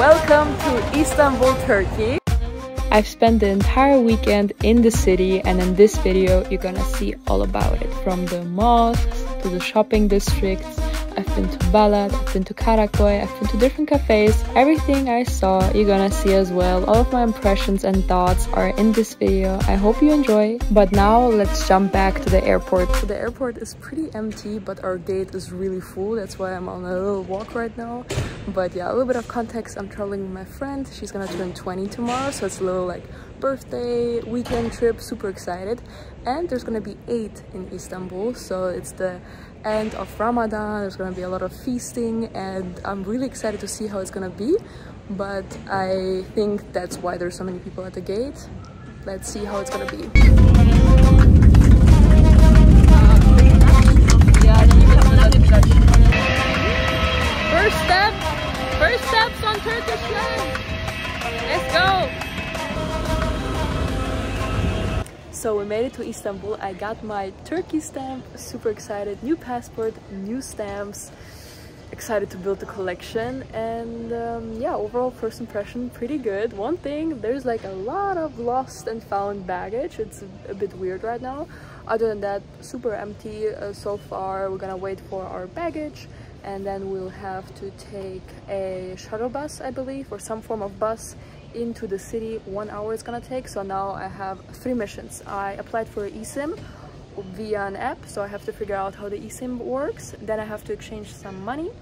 Welcome to Istanbul, Turkey. I've spent the entire weekend in the city, and in this video you're gonna see all about it. From the mosques to the shopping districts. I've been to Balat, I've been to Karaköy, I've been to different cafes. Everything I saw you're gonna see as well. All of my impressions and thoughts are in this video. I hope you enjoy. But now let's jump back to the airport. So the airport is pretty empty, but our gate is really full. That's why I'm on a little walk right now. But yeah, a little bit of context. I'm traveling with my friend. She's gonna turn 20 tomorrow, so it's a little like birthday weekend trip. Super excited. And there's gonna be Eid in Istanbul, so it's the end of Ramadan. There's gonna be a lot of feasting, and I'm really excited to see how it's gonna be. But I think that's why there's so many people at the gate. Let's see how it's gonna be. First steps on Turkish land. Let's go. So we made it to Istanbul. I got my Turkey stamp, super excited. New passport, new stamps. Excited to build the collection. And yeah, overall first impression, pretty good. One thing, there's like a lot of lost and found baggage. It's a bit weird right now. Other than that, super empty so far. We're gonna wait for our baggage, and then we'll have to take a shuttle bus, I believe, or some form of bus into the city. 1 hour it's gonna take. So now I have 3 missions. I applied for an eSIM via an app, so I have to figure out how the eSIM works. Then I have to exchange some money,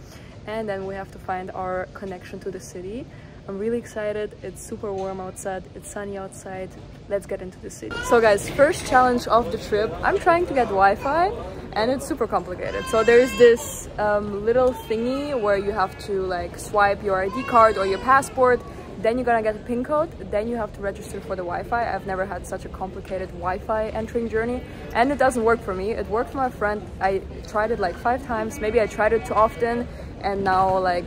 and then we have to find our connection to the city. I'm really excited. It's super warm outside, it's sunny outside. Let's get into the city. So guys, first challenge of the trip, I'm trying to get Wi-Fi, and it's super complicated. So there's this little thingy where you have to like swipe your ID card or your passport. Then you're gonna get a PIN code, then you have to register for the Wi-Fi. I've never had such a complicated Wi-Fi entering journey, and it doesn't work for me. It worked for my friend. I tried it like 5 times. Maybe I tried it too often, and now like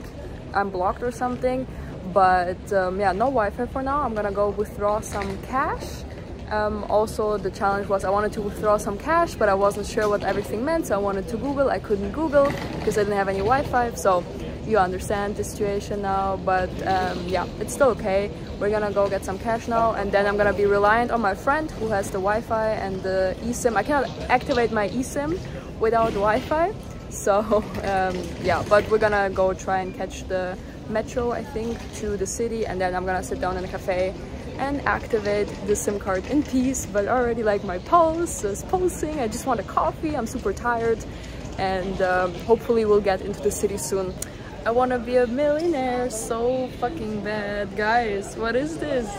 I'm blocked or something. But yeah, no Wi-Fi for now. I'm gonna go withdraw some cash. Also, the challenge was I wanted to withdraw some cash, but I wasn't sure what everything meant, so I wanted to Google. I couldn't Google because I didn't have any Wi-Fi. So you understand the situation now, but yeah, it's still okay. We're gonna go get some cash now, and then I'm gonna be reliant on my friend who has the Wi-Fi and the eSIM. I cannot activate my eSIM without Wi-Fi, so yeah, but we're gonna go try and catch the metro, I think, to the city, and then I'm gonna sit down in a cafe and activate the SIM card in peace. But already like my pulse is pulsing. I just want a coffee. I'm super tired, and hopefully we'll get into the city soon. I want to be a millionaire so fucking bad. Guys, what is this?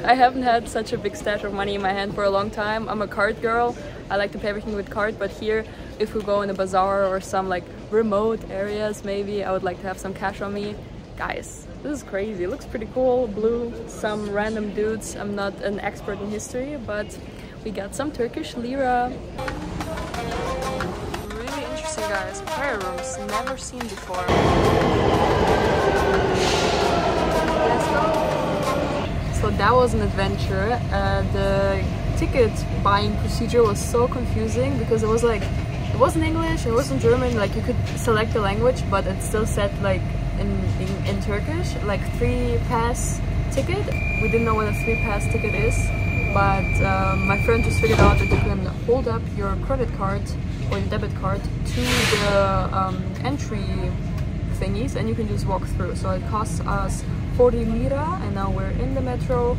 I haven't had such a big stash of money in my hand for a long time. I'm a card girl. I like to pay everything with card, but here, if we go in a bazaar or some like remote areas, maybe I would like to have some cash on me. Guys, this is crazy. It looks pretty cool. Blue, some random dudes. I'm not an expert in history, but we got some Turkish lira. Guys, prayer rooms, never seen before. Let's go. So that was an adventure. The ticket buying procedure was so confusing because it was like, it wasn't English, it wasn't German. Like you could select the language, but it still said like in Turkish, like 3 pass ticket. We didn't know what a 3 pass ticket is, but my friend just figured out that you can hold up your credit card or your debit card to the entry thingies, and you can just walk through. So it costs us 40 lira, and now we're in the metro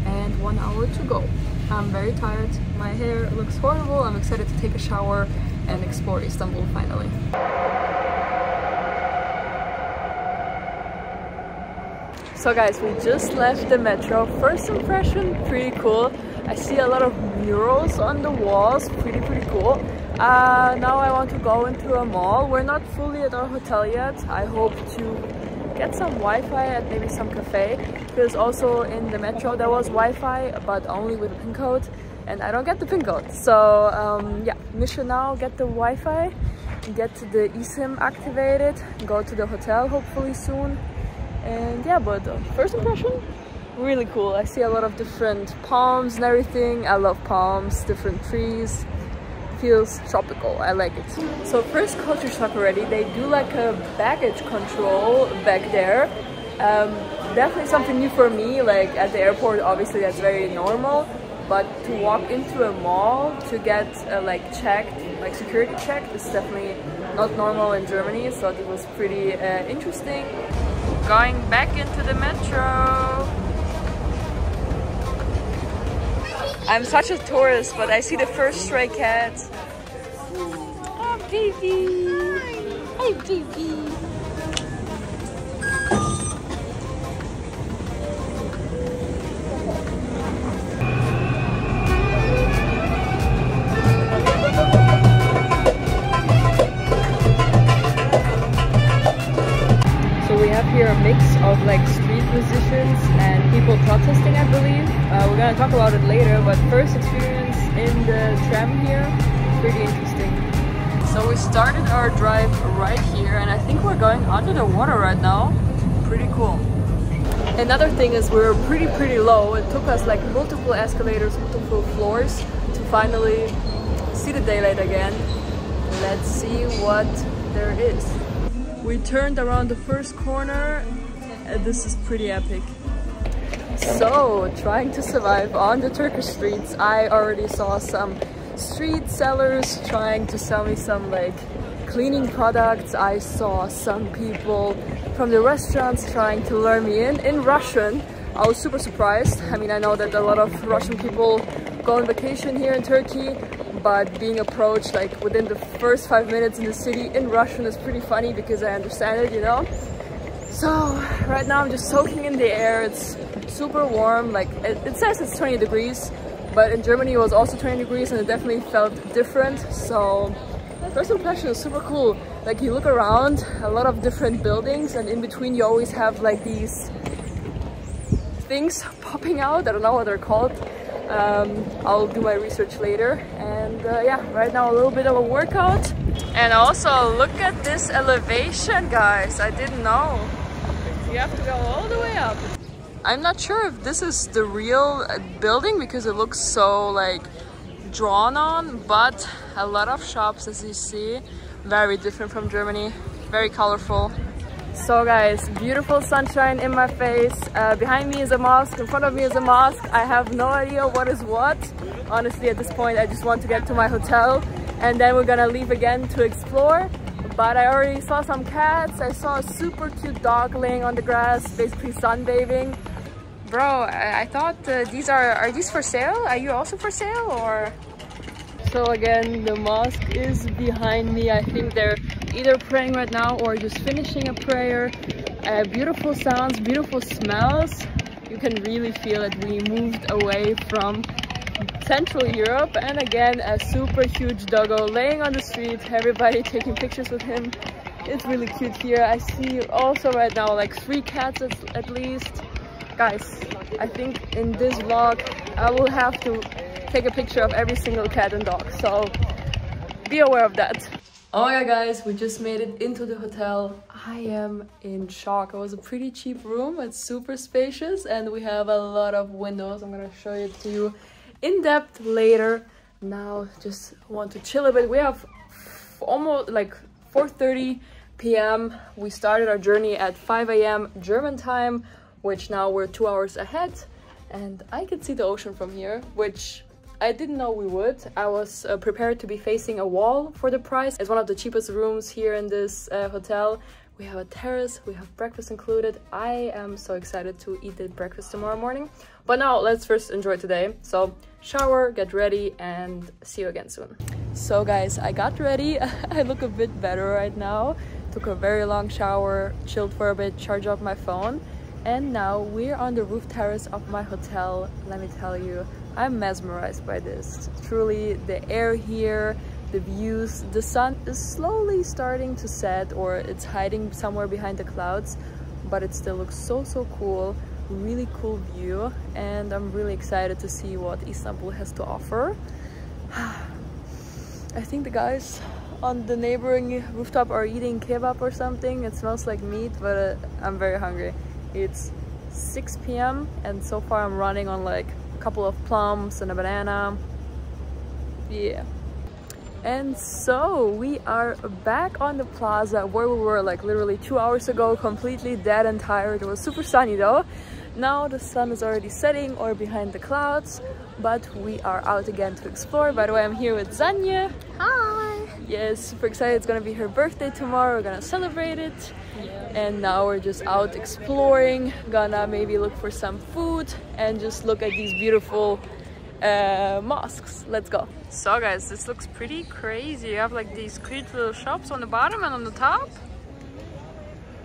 and 1 hour to go. I'm very tired. My hair looks horrible. I'm excited to take a shower and explore Istanbul finally. So guys, we just left the metro. First impression, pretty cool. I see a lot of murals on the walls, pretty cool. Now I want to go into a mall. We're not fully at our hotel yet. I hope to get some Wi-Fi at maybe some cafe, because also in the metro there was Wi-Fi, but only with a PIN code, and I don't get the PIN code. So yeah, mission now, get the Wi-Fi, get the eSIM activated, go to the hotel hopefully soon. And yeah, but first impression, really cool. I see a lot of different palms and everything. I love palms, different trees. Feels tropical. I like it. So first culture shock already. They do like a baggage control back there. Definitely something new for me. Like at the airport, obviously that's very normal, but to walk into a mall to get like checked, like security checked, is definitely not normal in Germany. So it was pretty interesting. Going back into the metro. I'm such a tourist, but I see the first stray cat. Oh, baby! Hi, baby! So we have here a mix of like street musicians and people protesting, I believe. We're gonna talk about it later, but first experience in the tram here, pretty interesting. So we started our drive right here, and I think we're going under the water right now. Pretty cool. Another thing is we're pretty low. It took us like multiple escalators, multiple floors to finally see the daylight again. Let's see what there is. We turned around the first corner, and this is pretty epic. So, trying to survive on the Turkish streets. I already saw some street sellers trying to sell me some like cleaning products. I saw some people from the restaurants trying to lure me in Russian. I was super surprised. I mean, I know that a lot of Russian people go on vacation here in Turkey, but being approached like within the first 5 minutes in the city in Russian is pretty funny because I understand it, you know? So right now I'm just soaking in the air. It's super warm, like it says it's 20 degrees, but in Germany it was also 20 degrees and it definitely felt different. So first impression is super cool. Like you look around, a lot of different buildings, and in between you always have like these things popping out. I don't know what they're called. I'll do my research later. And yeah, right now a little bit of a workout. And also look at this elevation, guys. I didn't know. You have to go all the way up. I'm not sure if this is the real building because it looks so like drawn on, but a lot of shops, as you see, very different from Germany, very colorful. So guys, beautiful sunshine in my face. Behind me is a mosque, in front of me is a mosque. I have no idea what is what. Honestly, at this point, I just want to get to my hotel and then we're gonna leave again to explore. But I already saw some cats. I saw a super cute dog laying on the grass, basically sunbathing. Bro, I thought these are these for sale? Are you also for sale or? So again, the mosque is behind me. I think they're either praying right now or just finishing a prayer. Beautiful sounds, beautiful smells. You can really feel that we moved away from Central Europe. And again, a super huge doggo laying on the street, everybody taking pictures with him. It's really cute here. I see also right now like 3 cats at least. Guys, I think in this vlog I will have to take a picture of every single cat and dog, so be aware of that. Oh my god, guys, we just made it into the hotel. I am in shock. It was a pretty cheap room. It's super spacious and we have a lot of windows. I'm gonna show it to you in depth later. Now just want to chill a bit. We have almost like 4:30 p.m. We started our journey at 5 a.m. German time, which now we're 2 hours ahead, and I can see the ocean from here, which I didn't know we would. I was prepared to be facing a wall for the price. It's one of the cheapest rooms here in this hotel. We have a terrace, we have breakfast included. I am so excited to eat the breakfast tomorrow morning. But now let's first enjoy today. So shower, get ready, and see you again soon. So guys, I got ready. I look a bit better right now. Took a very long shower, chilled for a bit, charged up my phone. And now we're on the roof terrace of my hotel. Let me tell you, I'm mesmerized by this. Truly, the air here, the views, the sun is slowly starting to set, or it's hiding somewhere behind the clouds, but it still looks so cool. Really cool view, and I'm really excited to see what Istanbul has to offer. I think the guys on the neighboring rooftop are eating kebab or something. It smells like meat, but I'm very hungry. It's 6 p.m. and so far I'm running on like a couple of plums and a banana. Yeah. And so we are back on the plaza where we were like literally 2 hours ago, completely dead and tired. It was super sunny though. Now the sun is already setting or behind the clouds, but we are out again to explore. By the way, I'm here with Zanya. Hi! Yes, super excited. It's gonna be her birthday tomorrow. We're gonna celebrate it. Yeah. And now we're just out exploring, gonna maybe look for some food and just look at these beautiful mosques. Let's go. So guys, this looks pretty crazy. You have like these cute little shops on the bottom and on the top.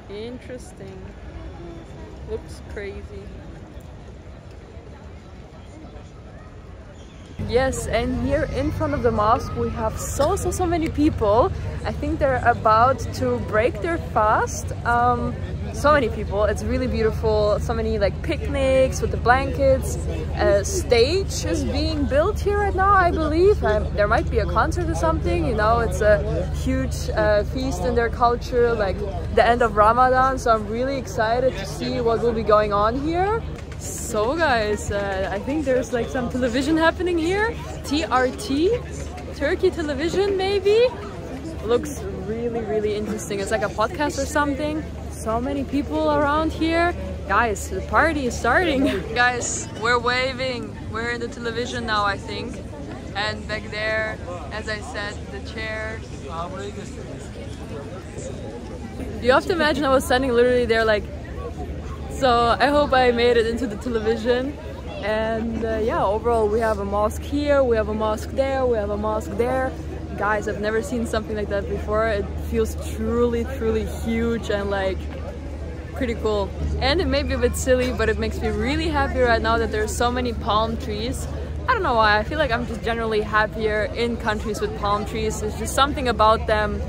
Interesting. Looks crazy. Yes, and here in front of the mosque we have so many people. I think they're about to break their fast. So many people. It's really beautiful. So many like picnics with the blankets. A stage is being built here right now, I believe. There might be a concert or something. You know, it's a huge feast in their culture, like the end of Ramadan. So I'm really excited to see what will be going on here. So guys, I think there's like some television happening here. TRT, Turkey television maybe. Looks really interesting. It's like a podcast or something. So many people around here. Guys, the party is starting. Guys, we're waving. We're in the television now, I think. And back there, as I said, the chairs. You have to imagine I was standing literally there like, so I hope I made it into the television. And yeah, overall we have a mosque here, we have a mosque there, we have a mosque there. Guys, I've never seen something like that before. It feels truly huge and like pretty cool. And it may be a bit silly, but it makes me really happy right now that there's so many palm trees. I don't know why, I feel like I'm just generally happier in countries with palm trees. There's just something about them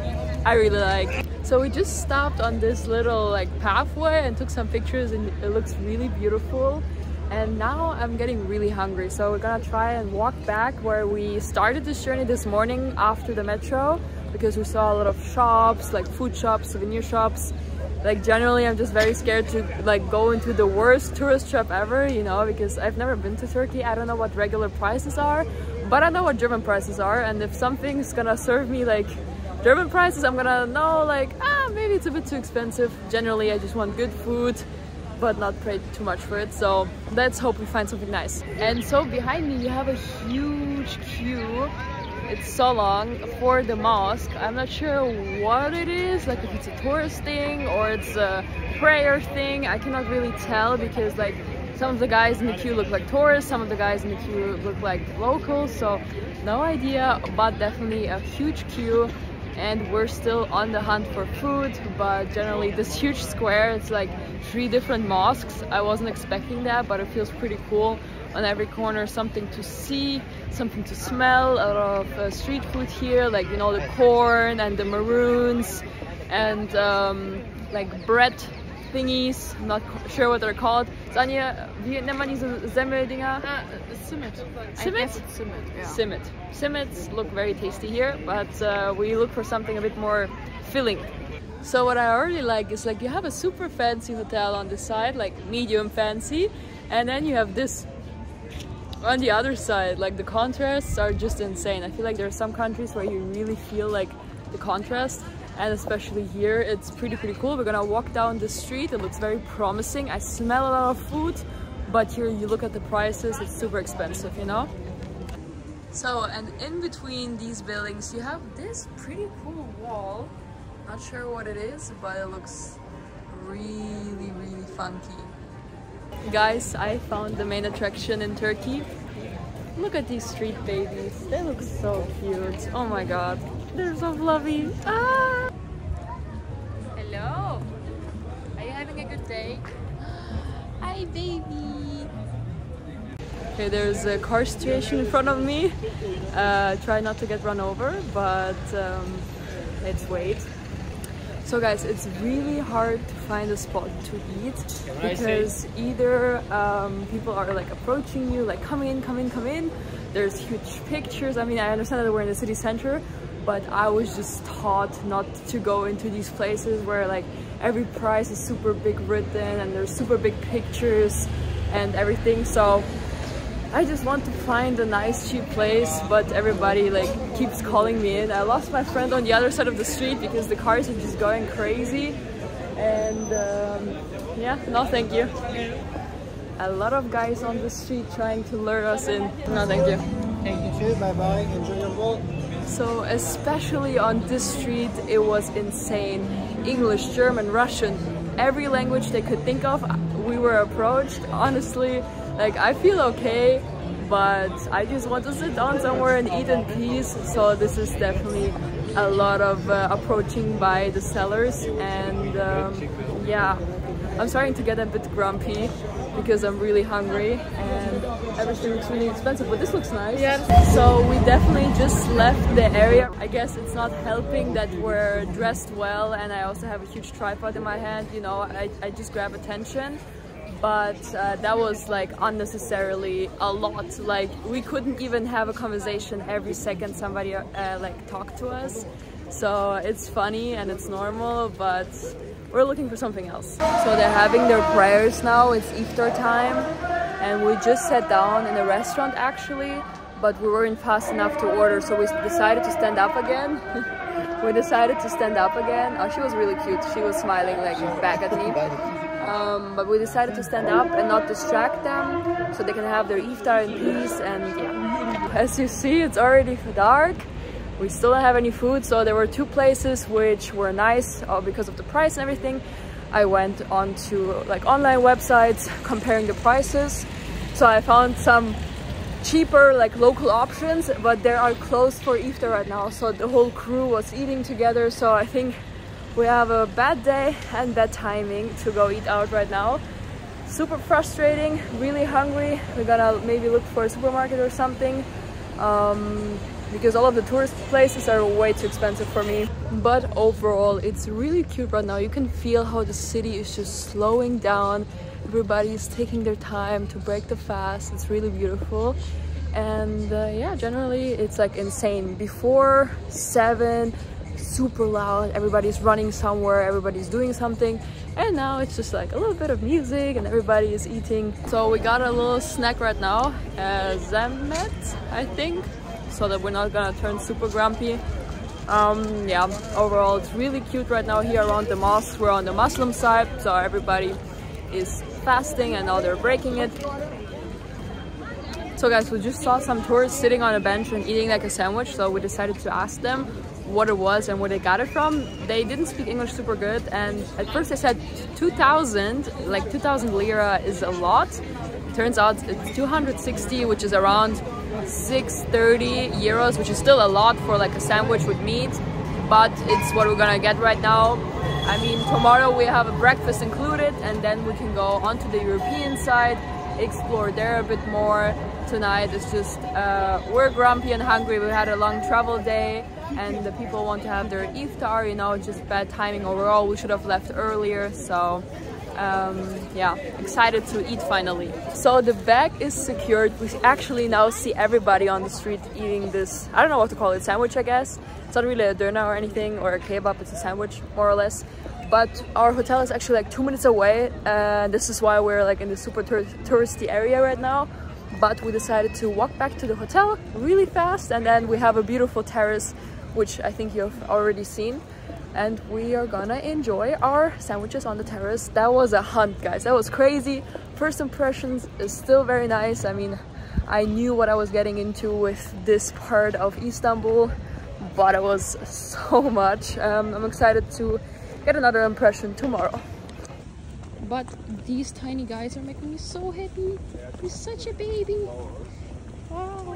I really like. So we just stopped on this little like pathway and took some pictures and it looks really beautiful. And now I'm getting really hungry, so we're gonna try and walk back where we started this journey this morning after the metro, because we saw a lot of shops, like food shops, souvenir shops. Like generally I'm just very scared to like go into the worst tourist trap ever, you know, because I've never been to Turkey. I don't know what regular prices are, but I know what German prices are, and if something's gonna serve me like German prices, I'm gonna know like, maybe it's a bit too expensive. Generally I just want good food, but not pay too much for it. So let's hope we find something nice. And so behind me you have a huge queue. It's so long for the mosque. I'm not sure what it is, like if it's a tourist thing or it's a prayer thing. I cannot really tell because like some of the guys in the queue look like tourists, some of the guys in the queue look like locals, so no idea, but definitely a huge queue. And we're still on the hunt for food, but generally this huge square, it's like 3 different mosques. I wasn't expecting that, but it feels pretty cool. On every corner something to see, something to smell. A lot of street food here, like, you know, the corn and the maroons and like bread thingies. I'm not sure what they're called. Zanya, wie nennt man diese Semmeldinger? Simmet. Simmet? Simmet, yeah. Simmet. Simmets look very tasty here, but we look for something a bit more filling. So what I already like is like you have a super fancy hotel on this side, like medium fancy, and then you have this on the other side. Like the contrasts are just insane. I feel like there are some countries where you really feel like the contrast, and especially here it's pretty cool. We're gonna walk down the street. It looks very promising. I smell a lot of food, but here you look at the prices, it's super expensive, you know. So, and in between these buildings you have this pretty cool wall. Not sure what it is, but it looks really funky. Guys, I found the main attraction in Turkey. Look at these street babies. They look so cute. Oh my god, they're so fluffy. Ah! Hello. Are you having a good day? Hi, baby. Okay, there's a car situation in front of me. Try not to get run over, but let's wait. So guys, it's really hard to find a spot to eat because either people are like approaching you, like come in. There's huge pictures. I mean, I understand that we're in the city center, but I was just taught not to go into these places where like every price is super big written and there's super big pictures and everything. So I just want to find a nice cheap place, but everybody like keeps calling me in. I lost my friend on the other side of the street because the cars are just going crazy. And yeah, no thank you. A lot of guys on the street trying to lure us in. No thank you. Thank you too, bye bye, enjoy your walk. So especially on this street it was insane. English, German, Russian, every language they could think of we were approached. Honestly, like I feel okay, but I just want to sit down somewhere and eat in peace. So this is definitely a lot of approaching by the sellers, and yeah, I'm starting to get a bit grumpy because I'm really hungry and everything looks really expensive, but this looks nice. Yeah. So we definitely just left the area. I guess it's not helping that we're dressed well and I also have a huge tripod in my hand, you know, I just grab attention. But that was like unnecessarily a lot. Like we couldn't even have a conversation every second somebody like talked to us. So it's funny and it's normal, but we're looking for something else. So they're having their prayers now. It's iftar time and we just sat down in a restaurant actually, but we weren't fast enough to order, so we decided to stand up again. We decided to stand up again. Oh, she was really cute. She was smiling like back at me. But we decided to stand up and not distract them so they can have their iftar in peace. And yeah, as you see, it's already dark. We still don't have any food, so there were two places which were nice because of the price and everything. I went on to like online websites comparing the prices, so I found some cheaper like local options, but they are closed for iftar right now, so the whole crew was eating together. So I think we have a bad day and bad timing to go eat out right now. Super frustrating, really hungry. We're gonna maybe look for a supermarket or something, because all of the tourist places are way too expensive for me. But overall, it's really cute right now. You can feel how the city is just slowing down. Everybody is taking their time to break the fast. It's really beautiful. And yeah, generally it's like insane. Before 7, super loud, everybody's running somewhere, everybody's doing something, and now it's just like a little bit of music and everybody is eating. So we got a little snack right now, Zemet, I think, so that we're not gonna turn super grumpy. Yeah, overall it's really cute right now here around the mosque. We're on the Muslim side, so everybody is fasting and now they're breaking it. So guys, we just saw some tourists sitting on a bench and eating like a sandwich, so we decided to ask them what it was and where they got it from. They didn't speak English super good, and at first they said 2,000, like 2,000 lira is a lot. Turns out it's 260, which is around 630 euros, which is still a lot for like a sandwich with meat, but it's what we're gonna get right now. I mean, tomorrow we have a breakfast included, and then we can go onto the European side, explore there a bit more. Tonight it's just we're grumpy and hungry. We had a long travel day and the people want to have their iftar, you know, just bad timing overall. We should have left earlier, so yeah, excited to eat finally. So the bag is secured. We actually now see everybody on the street eating this, I don't know what to call it, sandwich I guess. It's not really a döner or anything or a kebab, it's a sandwich more or less. But our hotel is actually like 2 minutes away. This is why we're like in the super touristy area right now. But we decided to walk back to the hotel really fast, and then we have a beautiful terrace, which I think you've already seen. And we are gonna enjoy our sandwiches on the terrace. That was a hunt, guys. That was crazy. First impressions is still very nice. I mean, I knew what I was getting into with this part of Istanbul, but it was so much. I'm excited to get another impression tomorrow. But these tiny guys are making me so happy. He's such a baby. Wow.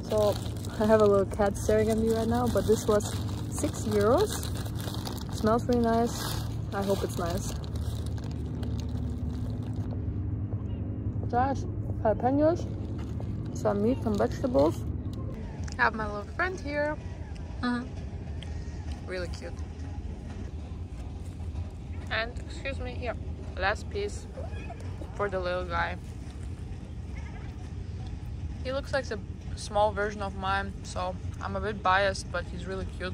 So I have a little cat staring at me right now, but this was 6 euros. It smells really nice. I hope it's nice. That's jalapenos, some meat, some vegetables. I have my little friend here. Really cute. And excuse me, here, last piece for the little guy. He looks like a small version of mine, so I'm a bit biased, but he's really cute.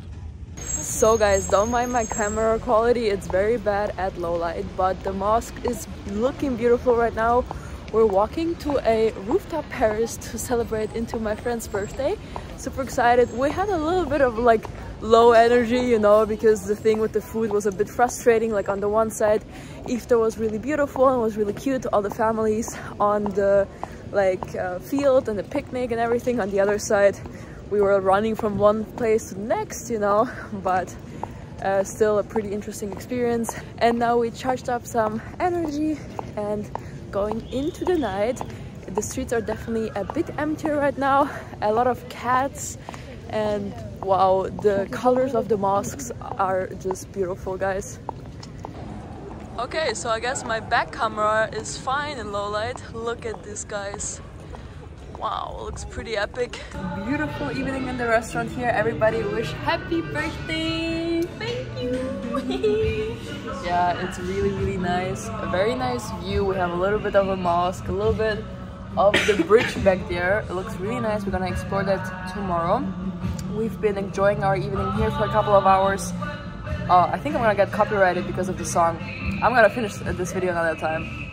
So guys, don't mind my camera quality, it's very bad at low light, but the mosque is looking beautiful right now. we're walking to a rooftop Paris to celebrate into my friend's birthday. Super excited. We had a little bit of like low energy, you know, because the thing with the food was a bit frustrating. Like on the one side, Iftar was really beautiful and was really cute, all the families on the field and the picnic and everything. On the other side, we were running from one place to the next, you know, but still a pretty interesting experience. And now we charged up some energy and going into the night. The streets are definitely a bit emptier right now, a lot of cats, and wow, the colors of the mosques are just beautiful, guys. Okay, so I guess my back camera is fine in low light. Look at this, guys. Wow, looks pretty epic. Beautiful evening in the restaurant here. Everybody wish happy birthday. Thank you. Yeah, it's really, really nice. A very nice view. We have a little bit of a mosque, a little bit of the bridge back there. It looks really nice. We're gonna explore that tomorrow. We've been enjoying our evening here for a couple of hours. I think I'm gonna get copyrighted because of the song. I'm gonna finish this video another time.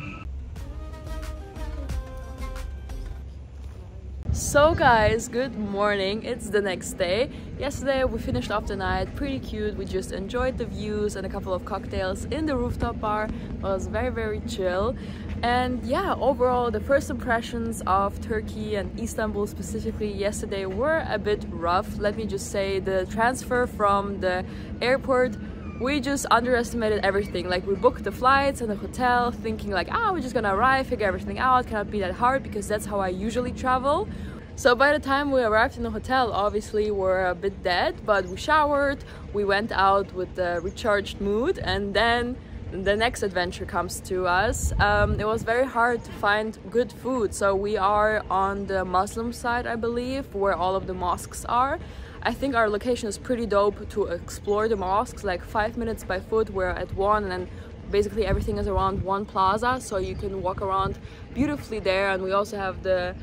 So guys, good morning. It's the next day. Yesterday we finished off the night pretty cute. We just enjoyed the views and a couple of cocktails in the rooftop bar. It was very, very chill. And yeah, overall the first impressions of Turkey and Istanbul specifically yesterday were a bit rough. Let me just say, the transfer from the airport, we just underestimated everything. Like, we booked the flights and the hotel thinking like, we're just gonna arrive, figure everything out, cannot be that hard, because that's how I usually travel. So by the time we arrived in the hotel, obviously we're a bit dead, but we showered, we went out with a recharged mood, and then the next adventure comes to us. It was very hard to find good food. So we are on the Muslim side, I believe, where all of the mosques are. I think our location is pretty dope to explore the mosques, like 5 minutes by foot. We're at one, and then basically everything is around one plaza, so you can walk around beautifully there. And we also have the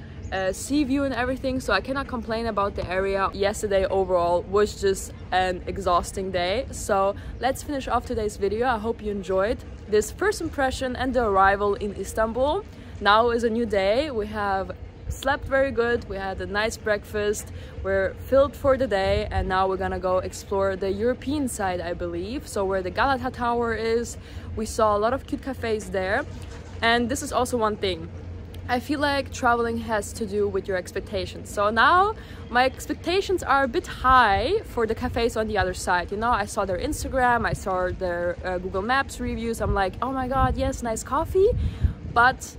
sea view and everything, so I cannot complain about the area. Yesterday overall was just an exhausting day. So let's finish off today's video. I hope you enjoyed this first impression and the arrival in Istanbul. Now is a new day. We have slept very good, we had a nice breakfast, we're filled for the day, and now we're gonna go explore the European side, I believe. So where the Galata Tower is, we saw a lot of cute cafes there. And this is also one thing, I feel like traveling has to do with your expectations. So now my expectations are a bit high for the cafes on the other side. You know, I saw their Instagram, I saw their Google Maps reviews. I'm like, oh my god, yes, nice coffee. But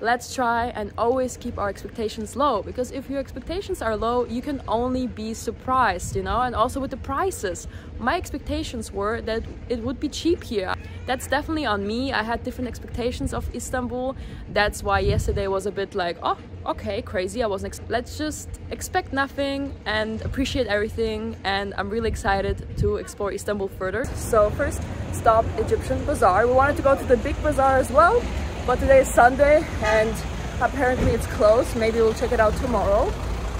let's try and always keep our expectations low, because if your expectations are low, you can only be surprised, you know. And also with the prices, my expectations were that it would be cheap here. That's definitely on me. I had different expectations of Istanbul. That's why yesterday was a bit like, oh, okay, crazy. I wasn't let's just expect nothing and appreciate everything. And I'm really excited to explore Istanbul further. So first stop, Egyptian Bazaar. We wanted to go to the big bazaar as well, but today is Sunday and apparently it's closed. Maybe we'll check it out tomorrow.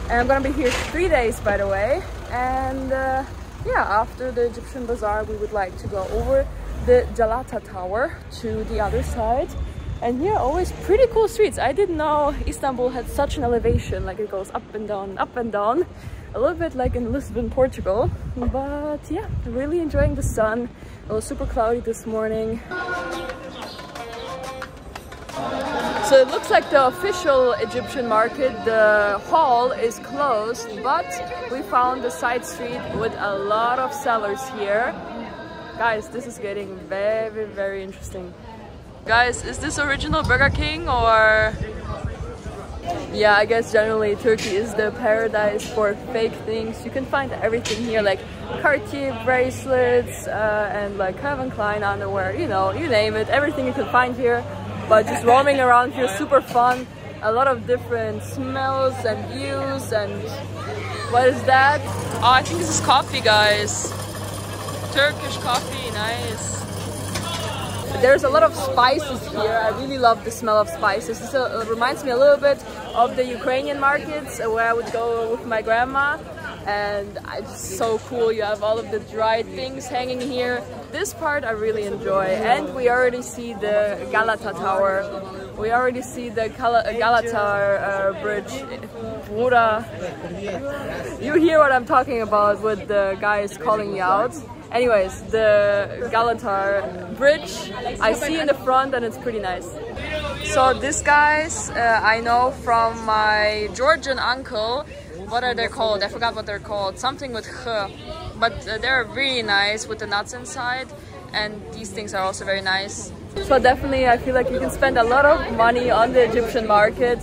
And I'm gonna be here 3 days, by the way. And yeah, after the Egyptian Bazaar, we would like to go over the Galata Tower to the other side. And here, always pretty cool streets. I didn't know Istanbul had such an elevation, like it goes up and down, a little bit like in Lisbon, Portugal. But yeah, really enjoying the sun. It was super cloudy this morning. So it looks like the official Egyptian market, the hall, is closed, but we found the side street with a lot of sellers here. Guys, this is getting very, very interesting. Guys, is this original Burger King or? Yeah, I guess generally Turkey is the paradise for fake things. You can find everything here, like Cartier bracelets and like Calvin Klein underwear, you know, you name it, everything you can find here. But just roaming around here, super fun. A lot of different smells and views. And what is that? Oh, I think this is coffee, guys. Turkish coffee, nice. There's a lot of spices here. I really love the smell of spices. This reminds me a little bit of the Ukrainian markets where I would go with my grandma. and it's so cool. You have all of the dried things hanging here. This part I really enjoy, and we already see the Galata Tower. We already see the Galata Bridge. Bruder, you hear what I'm talking about with the guys calling me out. Anyways, the Galata Bridge I see in the front, and it's pretty nice. So these guys I know from my Georgian uncle. What are they called? I forgot what they're called. Something with kh. But they're really nice with the nuts inside, and these things are also very nice. So definitely I feel like you can spend a lot of money on the Egyptian market,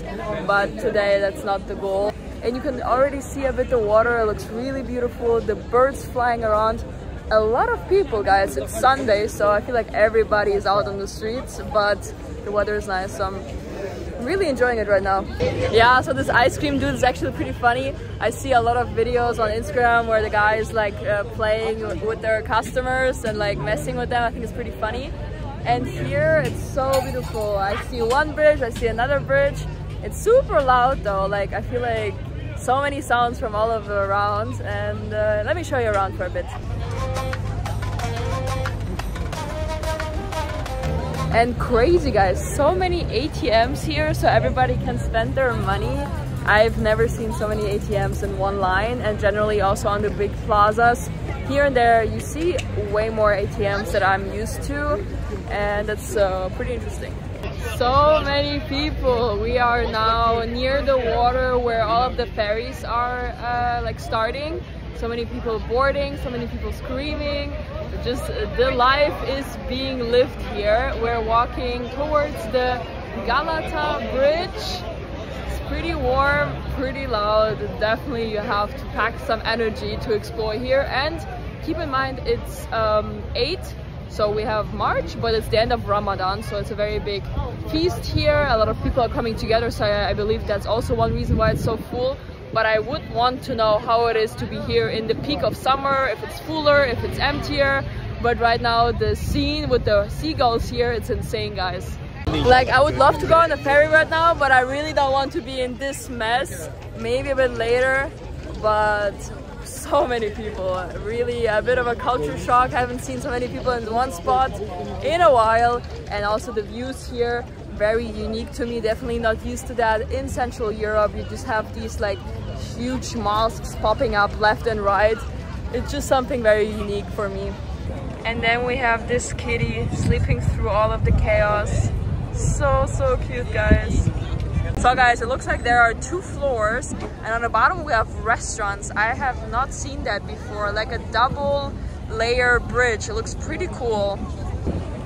but today that's not the goal. And you can already see a bit the water. It looks really beautiful. The birds flying around. A lot of people, guys. It's Sunday, so I feel like everybody is out on the streets, but the weather is nice, so I'm really enjoying it right now. Yeah, so this ice cream dude is actually pretty funny. I see a lot of videos on Instagram where the guy is like playing with their customers and like messing with them. I think it's pretty funny. And here it's so beautiful. I see one bridge, I see another bridge. It's super loud though. Like I feel like so many sounds from all over around, and let me show you around for a bit. And crazy, guys, so many ATMs here so everybody can spend their money. I've never seen so many ATMs in one line, and generally also on the big plazas. Here and there you see way more ATMs that I'm used to, and that's pretty interesting. So many people. We are now near the water where all of the ferries are like starting. So many people boarding, so many people screaming. Just the life is being lived here. We're walking towards the Galata Bridge. It's pretty warm, pretty loud. Definitely you have to pack some energy to explore here. And keep in mind it's 8, so we have March, but it's the end of Ramadan, so it's a very big feast here. A lot of people are coming together, so I believe that's also one reason why it's so full. But I would want to know how it is to be here in the peak of summer, if it's fuller, if it's emptier. But right now the scene with the seagulls here, it's insane, guys. Like I would love to go on the ferry right now, but I really don't want to be in this mess. Maybe a bit later, but so many people. Really a bit of a culture shock. I haven't seen so many people in one spot in a while. And also the views here, very unique to me. Definitely not used to that. In Central Europe you just have these like huge mosques popping up left and right. It's just something very unique for me. And then we have this kitty sleeping through all of the chaos. So cute, guys. So guys, it looks like there are 2 floors, and on the bottom we have restaurants. I have not seen that before, like a double layer bridge. It looks pretty cool.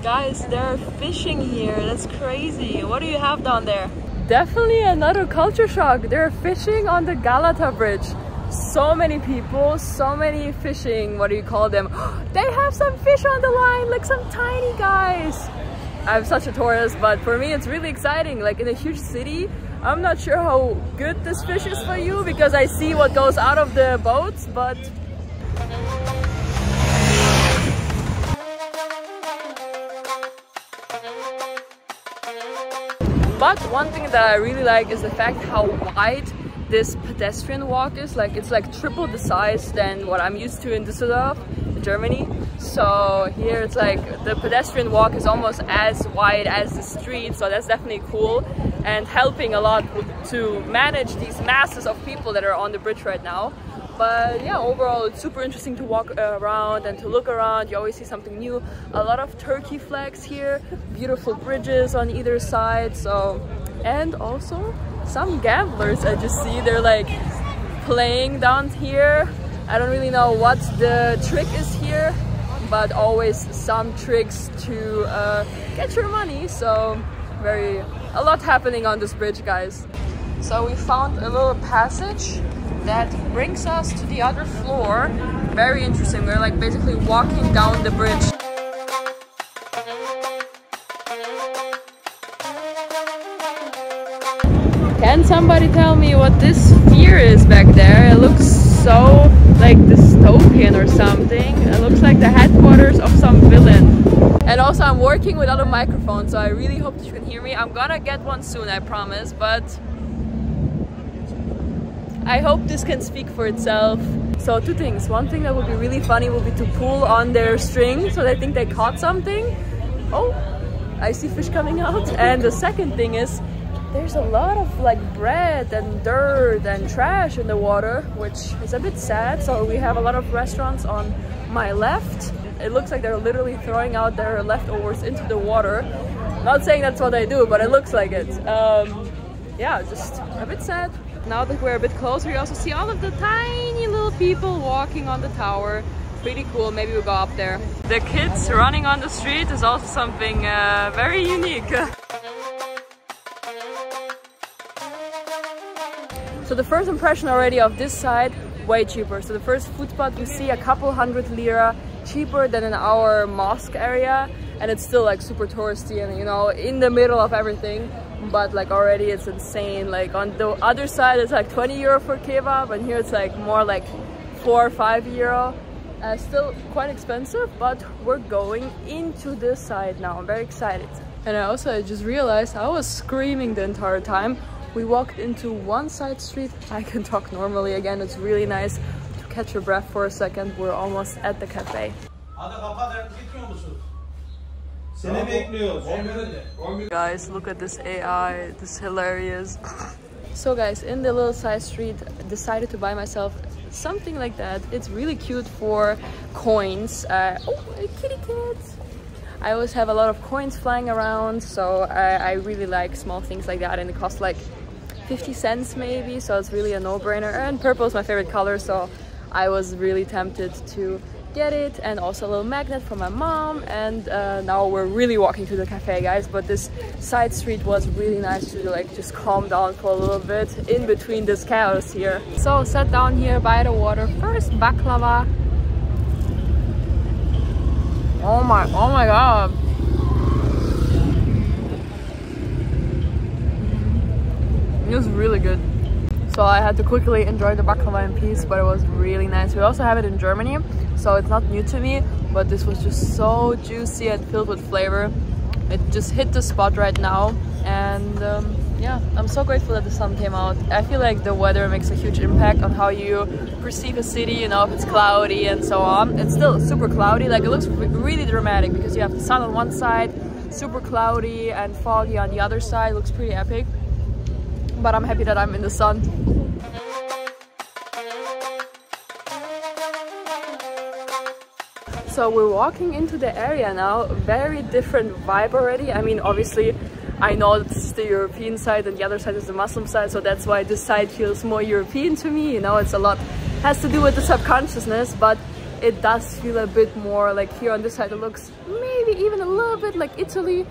Guys, they're fishing here. That's crazy. What do you have down there? Definitely another culture shock. They're fishing on the Galata Bridge. So many people, so many fishing, what do you call them? They have some fish on the line, like some tiny guys. I'm such a tourist, but for me it's really exciting. Like in a huge city, I'm not sure how good this fish is for you because I see what goes out of the boats, but one thing that I really like is the fact how wide this pedestrian walk is. Like it's like triple the size than what I'm used to in Düsseldorf, Germany. So here it's like the pedestrian walk is almost as wide as the street, so that's definitely cool and helping a lot to manage these masses of people that are on the bridge right now. But yeah, overall it's super interesting to walk around and to look around. You always see something new. A lot of Turkey flags here, beautiful bridges on either side. So, and also some gamblers I just see, they're like playing down here. I don't really know what the trick is here, but always some tricks to get your money. So a lot happening on this bridge, guys. So we found a little passage that brings us to the other floor. Very interesting. We're like basically walking down the bridge. Can somebody tell me what this sphere is back there? It looks so like dystopian or something. It looks like the headquarters of some villain. And also I'm working without a microphone, so I really hope that you can hear me. I'm gonna get one soon, I promise, but I hope this can speak for itself. So two things. One thing that would be really funny would be to pull on their string so they think they caught something. Oh, I see fish coming out. And the second thing is there's a lot of like bread and dirt and trash in the water, which is a bit sad. So we have a lot of restaurants on my left. It looks like they're literally throwing out their leftovers into the water. Not saying that's what they do, but it looks like it. Yeah, just a bit sad. Now that we're a bit closer, you also see all of the tiny little people walking on the tower. Pretty cool. Maybe we'll go up there. The kids running on the street is also something very unique. So the first impression already of this side, way cheaper. So the first food spot we see a couple hundred lira cheaper than in our mosque area, and it's still like super touristy and, you know, in the middle of everything. But like already it's insane. Like on the other side it's like 20 euro for kebab, and here it's like more like 4 or 5 euro. Still quite expensive, but we're going into this side now. I'm very excited. And I just realized I was screaming the entire time. We walked into one side street. I can talk normally again. It's really nice to catch your breath for a second. We're almost at the cafe. Guys, look at this AI. This is hilarious. So guys, in the little side street, decided to buy myself something like that. It's really cute for coins. Oh, a kitty cat. I always have a lot of coins flying around, so I really like small things like that, and it costs like 50 cents maybe, so it's really a no-brainer. And purple is my favorite color, so I was really tempted to get it. And also a little magnet for my mom. And now we're really walking to the cafe, guys, but this side street was really nice to like just calm down for a little bit in between this chaos here. So sat down here by the water. First baklava. Oh my god. It was really good. So I had to quickly enjoy the baklava in peace, but it was really nice. We also have it in Germany, so it's not new to me, but this was just so juicy and filled with flavor. It just hit the spot right now, and yeah, I'm so grateful that the sun came out. I feel like the weather makes a huge impact on how you perceive a city, you know, if it's cloudy and so on. It's still super cloudy, like it looks really dramatic because you have the sun on one side, super cloudy and foggy on the other side. It looks pretty epic. But I'm happy that I'm in the sun. So we're walking into the area now. Very different vibe already. I mean, obviously I know this is the European side and the other side is the Muslim side, so that's why this side feels more European to me. You know, it's a lot has to do with the subconsciousness, but it does feel a bit more like here on this side it looks maybe even a little bit like Italy.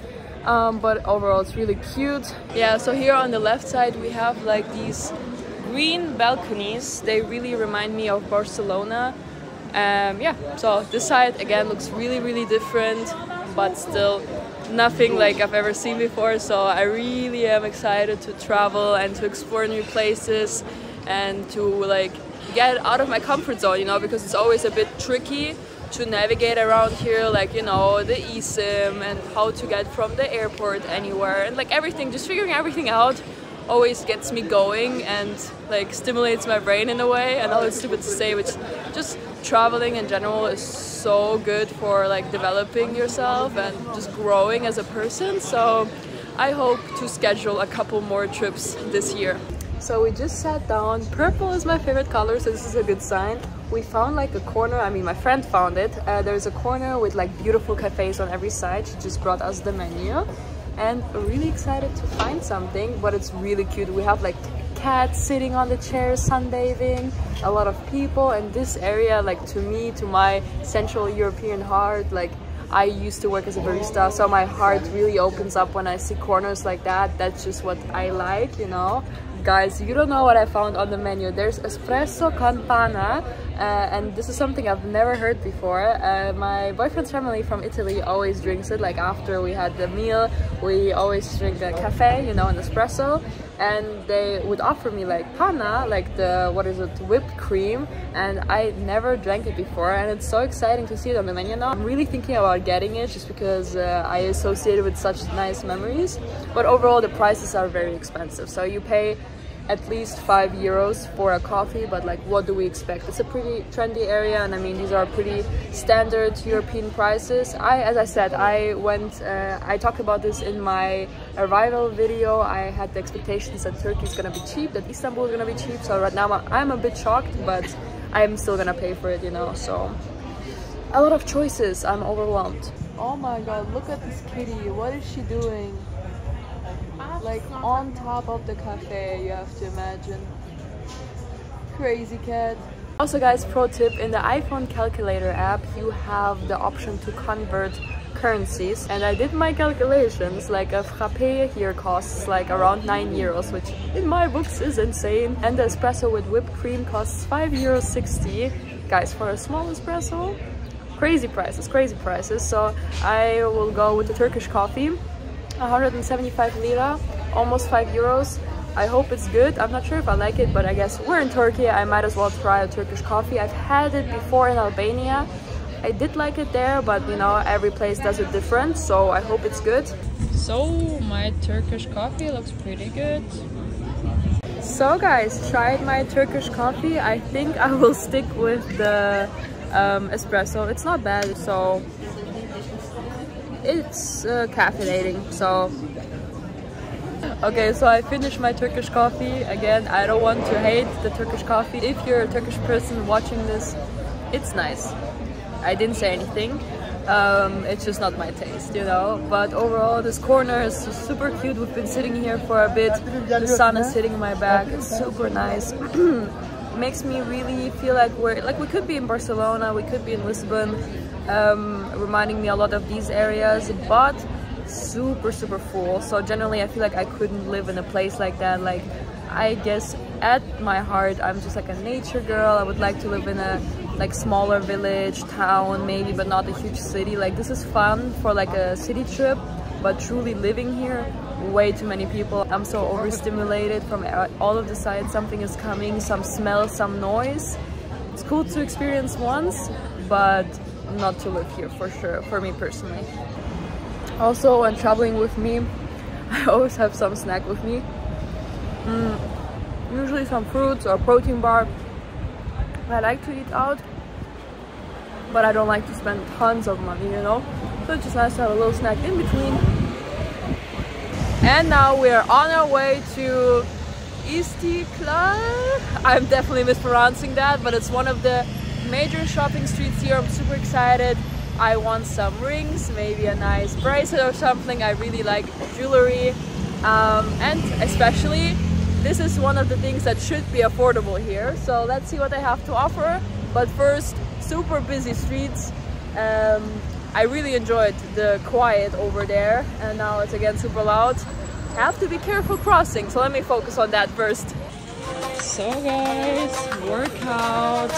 But overall it's really cute. Yeah, so here on the left side we have like these green balconies. They really remind me of Barcelona. Yeah, so this side again looks really different, but still nothing like I've ever seen before. So I really am excited to travel and to explore new places and to like get out of my comfort zone, you know, because it's always a bit tricky to navigate around here, like, you know, the eSIM and how to get from the airport anywhere, and like everything, just figuring everything out always gets me going and like stimulates my brain in a way. I know it's stupid to say, but just traveling in general is so good for like developing yourself and just growing as a person. So I hope to schedule a couple more trips this year. So we just sat down. Purple is my favorite color, so this is a good sign. We found like a corner, I mean my friend found it. There's a corner with like beautiful cafes on every side. She just brought us the menu and we're really excited to find something, but it's really cute. We have like cats sitting on the chairs sunbathing, a lot of people, and this area, like to me, to my Central European heart, like I used to work as a barista, so my heart really opens up when I see corners like that. That's just what I like, you know. Guys, you don't know what I found on the menu. There's espresso con panna, and this is something I've never heard before. My boyfriend's family from Italy always drinks it, like after we had the meal, we always drink a cafe, you know, an espresso, and they would offer me like panna, like the, what is it, whipped cream, and I never drank it before, and it's so exciting to see it on the menu now. I'm really thinking about getting it just because I associate it with such nice memories, but overall the prices are very expensive. So you pay at least 5 euros for a coffee, but like what do we expect? It's a pretty trendy area, and I mean these are pretty standard European prices. As I said, I talked about this in my arrival video. I had the expectations that Turkey is gonna be cheap, that Istanbul is gonna be cheap, so right now I'm a bit shocked, but I'm still gonna pay for it, you know. So a lot of choices, I'm overwhelmed. Oh my god, look at this kitty. What is she doing? Like on top of the cafe, you have to imagine. Crazy cat. Also guys, pro tip, in the iPhone calculator app you have the option to convert currencies, and I did my calculations. Like a frappe here costs like around 9 euros, which in my books is insane, and the espresso with whipped cream costs 5.60 euros. Guys, for a small espresso, crazy prices. So I will go with the Turkish coffee, 175 lira, almost 5 euros. I hope it's good. I'm not sure if I like it, but I guess we're in Turkey, I might as well try a Turkish coffee. I've had it before in Albania. I did like it there, but you know, every place does it different, so I hope it's good. So my Turkish coffee looks pretty good. So guys, tried my Turkish coffee. I think I will stick with the espresso. It's not bad, so it's caffeinating. So okay, so I finished my Turkish coffee. Again, I don't want to hate the Turkish coffee. If you're a Turkish person watching this, it's nice. I didn't say anything. It's just not my taste, you know. But overall, this corner is super cute. We've been sitting here for a bit. The sun is hitting my back. It's super nice. Makes me really feel like we could be in Barcelona, we could be in Lisbon, reminding me a lot of these areas, but super full. So generally I feel like I couldn't live in a place like that. Like, I guess at my heart I'm just like a nature girl. I would like to live in a like smaller village, town maybe, but not a huge city. Like, this is fun for like a city trip, but truly living here, way too many people. I'm so overstimulated from all of the sides. Something is coming, some smell, some noise. It's cool to experience once, but not to live here for sure, for me personally. Also, when traveling with me, I always have some snack with me. Usually some fruits or protein bar. I like to eat out, but I don't like to spend tons of money, you know? So it's just nice to have a little snack in between. And now we're on our way to Istiklal. I'm definitely mispronouncing that, but it's one of the major shopping streets here. I'm super excited. I want some rings, maybe a nice bracelet or something. I really like jewelry, and especially this is one of the things that should be affordable here. So let's see what they have to offer. But first, super busy streets. I really enjoyed the quiet over there, and now it's again super loud. I have to be careful crossing, so let me focus on that first. So guys, workout.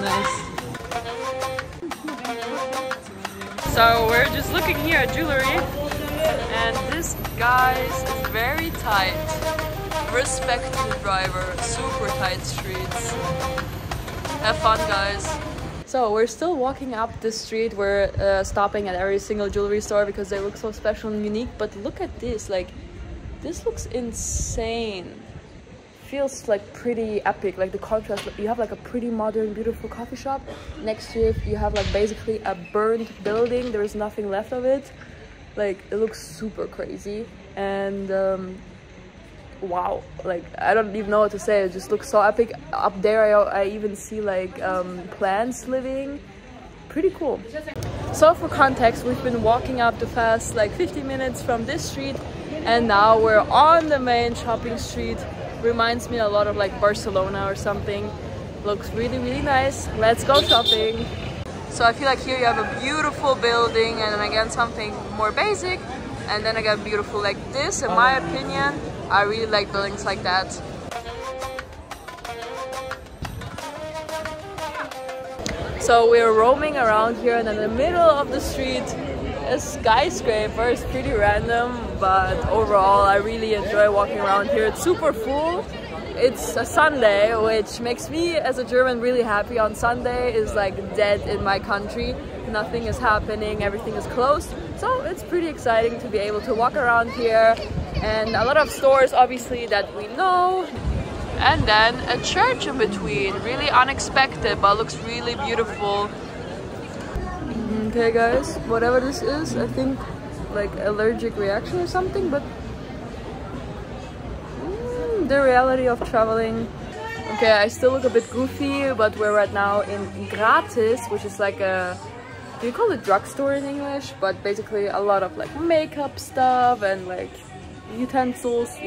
Nice. So we're just looking here at jewelry, and this, guys, is very tight. Respect to the driver. Super tight streets. Have fun, guys. So we're still walking up this street. We're stopping at every single jewelry store because they look so special and unique. But look at this, like, this looks insane. Feels like pretty epic, like the contrast. You have like a pretty modern, beautiful coffee shop. Next to it, you have like basically a burned building. There is nothing left of it. Like, it looks super crazy. And wow, like, I don't even know what to say. It just looks so epic. Up there I even see like plants living. Pretty cool. So for context, we've been walking up the past like 50 minutes from this street, and now we're on the main shopping street. Reminds me a lot of like Barcelona or something. Looks really nice. Let's go shopping. So I feel like here you have a beautiful building, and then again something more basic, and then again beautiful like this. In my opinion, I really like buildings like that. So we're roaming around here, and in the middle of the street, a skyscraper. Is pretty random, but overall I really enjoy walking around here. It's super full. It's a Sunday, which makes me as a German really happy. On Sunday is like dead in my country. Nothing is happening, everything is closed. So it's pretty exciting to be able to walk around here, and a lot of stores obviously that we know, and then a church in between. Really unexpected, but looks really beautiful. Okay guys, whatever this is, I think like allergic reaction or something, but the reality of traveling. Okay, I still look a bit goofy, but we're right now in Gratis, which is like a, do you call it drugstore in English? But basically a lot of like makeup stuff and like utensils.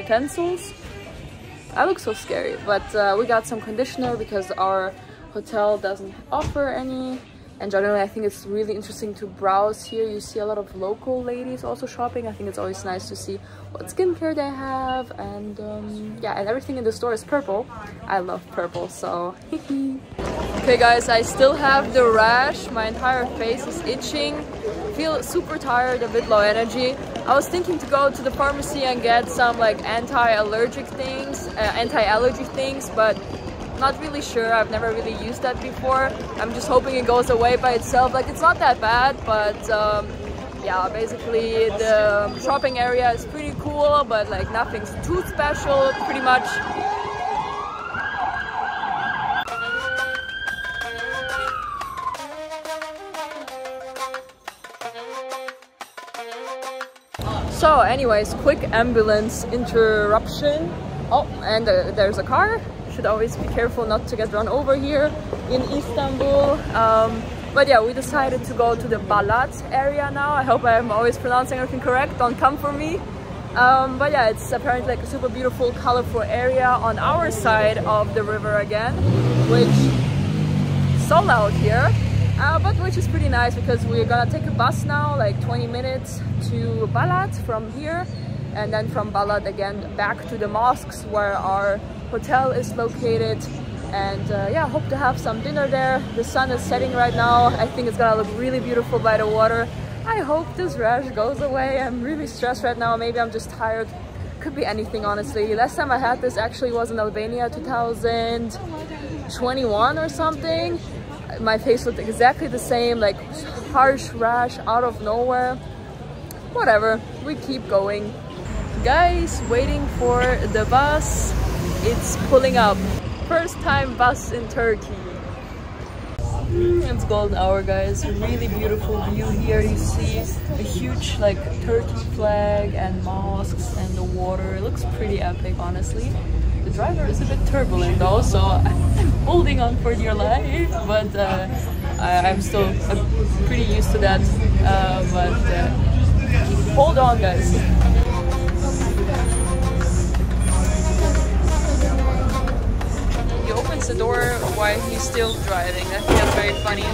I look so scary, but we got some conditioner because our hotel doesn't offer any. And generally I think it's really interesting to browse here. You see a lot of local ladies also shopping. I think it's always nice to see what skincare they have, and yeah, and everything in the store is purple. I love purple, so okay guys, I still have the rash. My entire face is itching. Feel super tired, a bit low energy. I was thinking to go to the pharmacy and get some like anti-allergy things, but not really sure. I've never really used that before. I'm just hoping it goes away by itself. Like, it's not that bad, but yeah, basically the shopping area is pretty cool, but like nothing's too special pretty much. So anyways, quick ambulance interruption. Oh, and there's a car. Should always be careful not to get run over here in Istanbul. But yeah, we decided to go to the Balat area now. I hope I'm always pronouncing everything correct, don't come for me. But yeah, it's apparently like a super beautiful, colorful area on our side of the river again, which is so loud here. But which is pretty nice because we're gonna take a bus now, like 20 minutes to Balat from here, and then from Balat again back to the mosques where our hotel is located. And yeah, hope to have some dinner there. The sun is setting right now. I think it's gonna look really beautiful by the water. I hope this rash goes away. I'm really stressed right now. Maybe I'm just tired. Could be anything, honestly. Last time I had this actually was in Albania, 2021 or something. My face looked exactly the same, like harsh rash out of nowhere. Whatever, we keep going. Guys, waiting for the bus. It's pulling up. First time bus in Turkey. It's golden hour, guys. Really beautiful view here. You see a huge like Turkey flag and mosques and the water. It looks pretty epic, honestly. The driver is a bit turbulent though, so I'm holding on for dear life, but I'm still pretty used to that. Hold on, guys. He opens the door while he's still driving. I think that's very funny.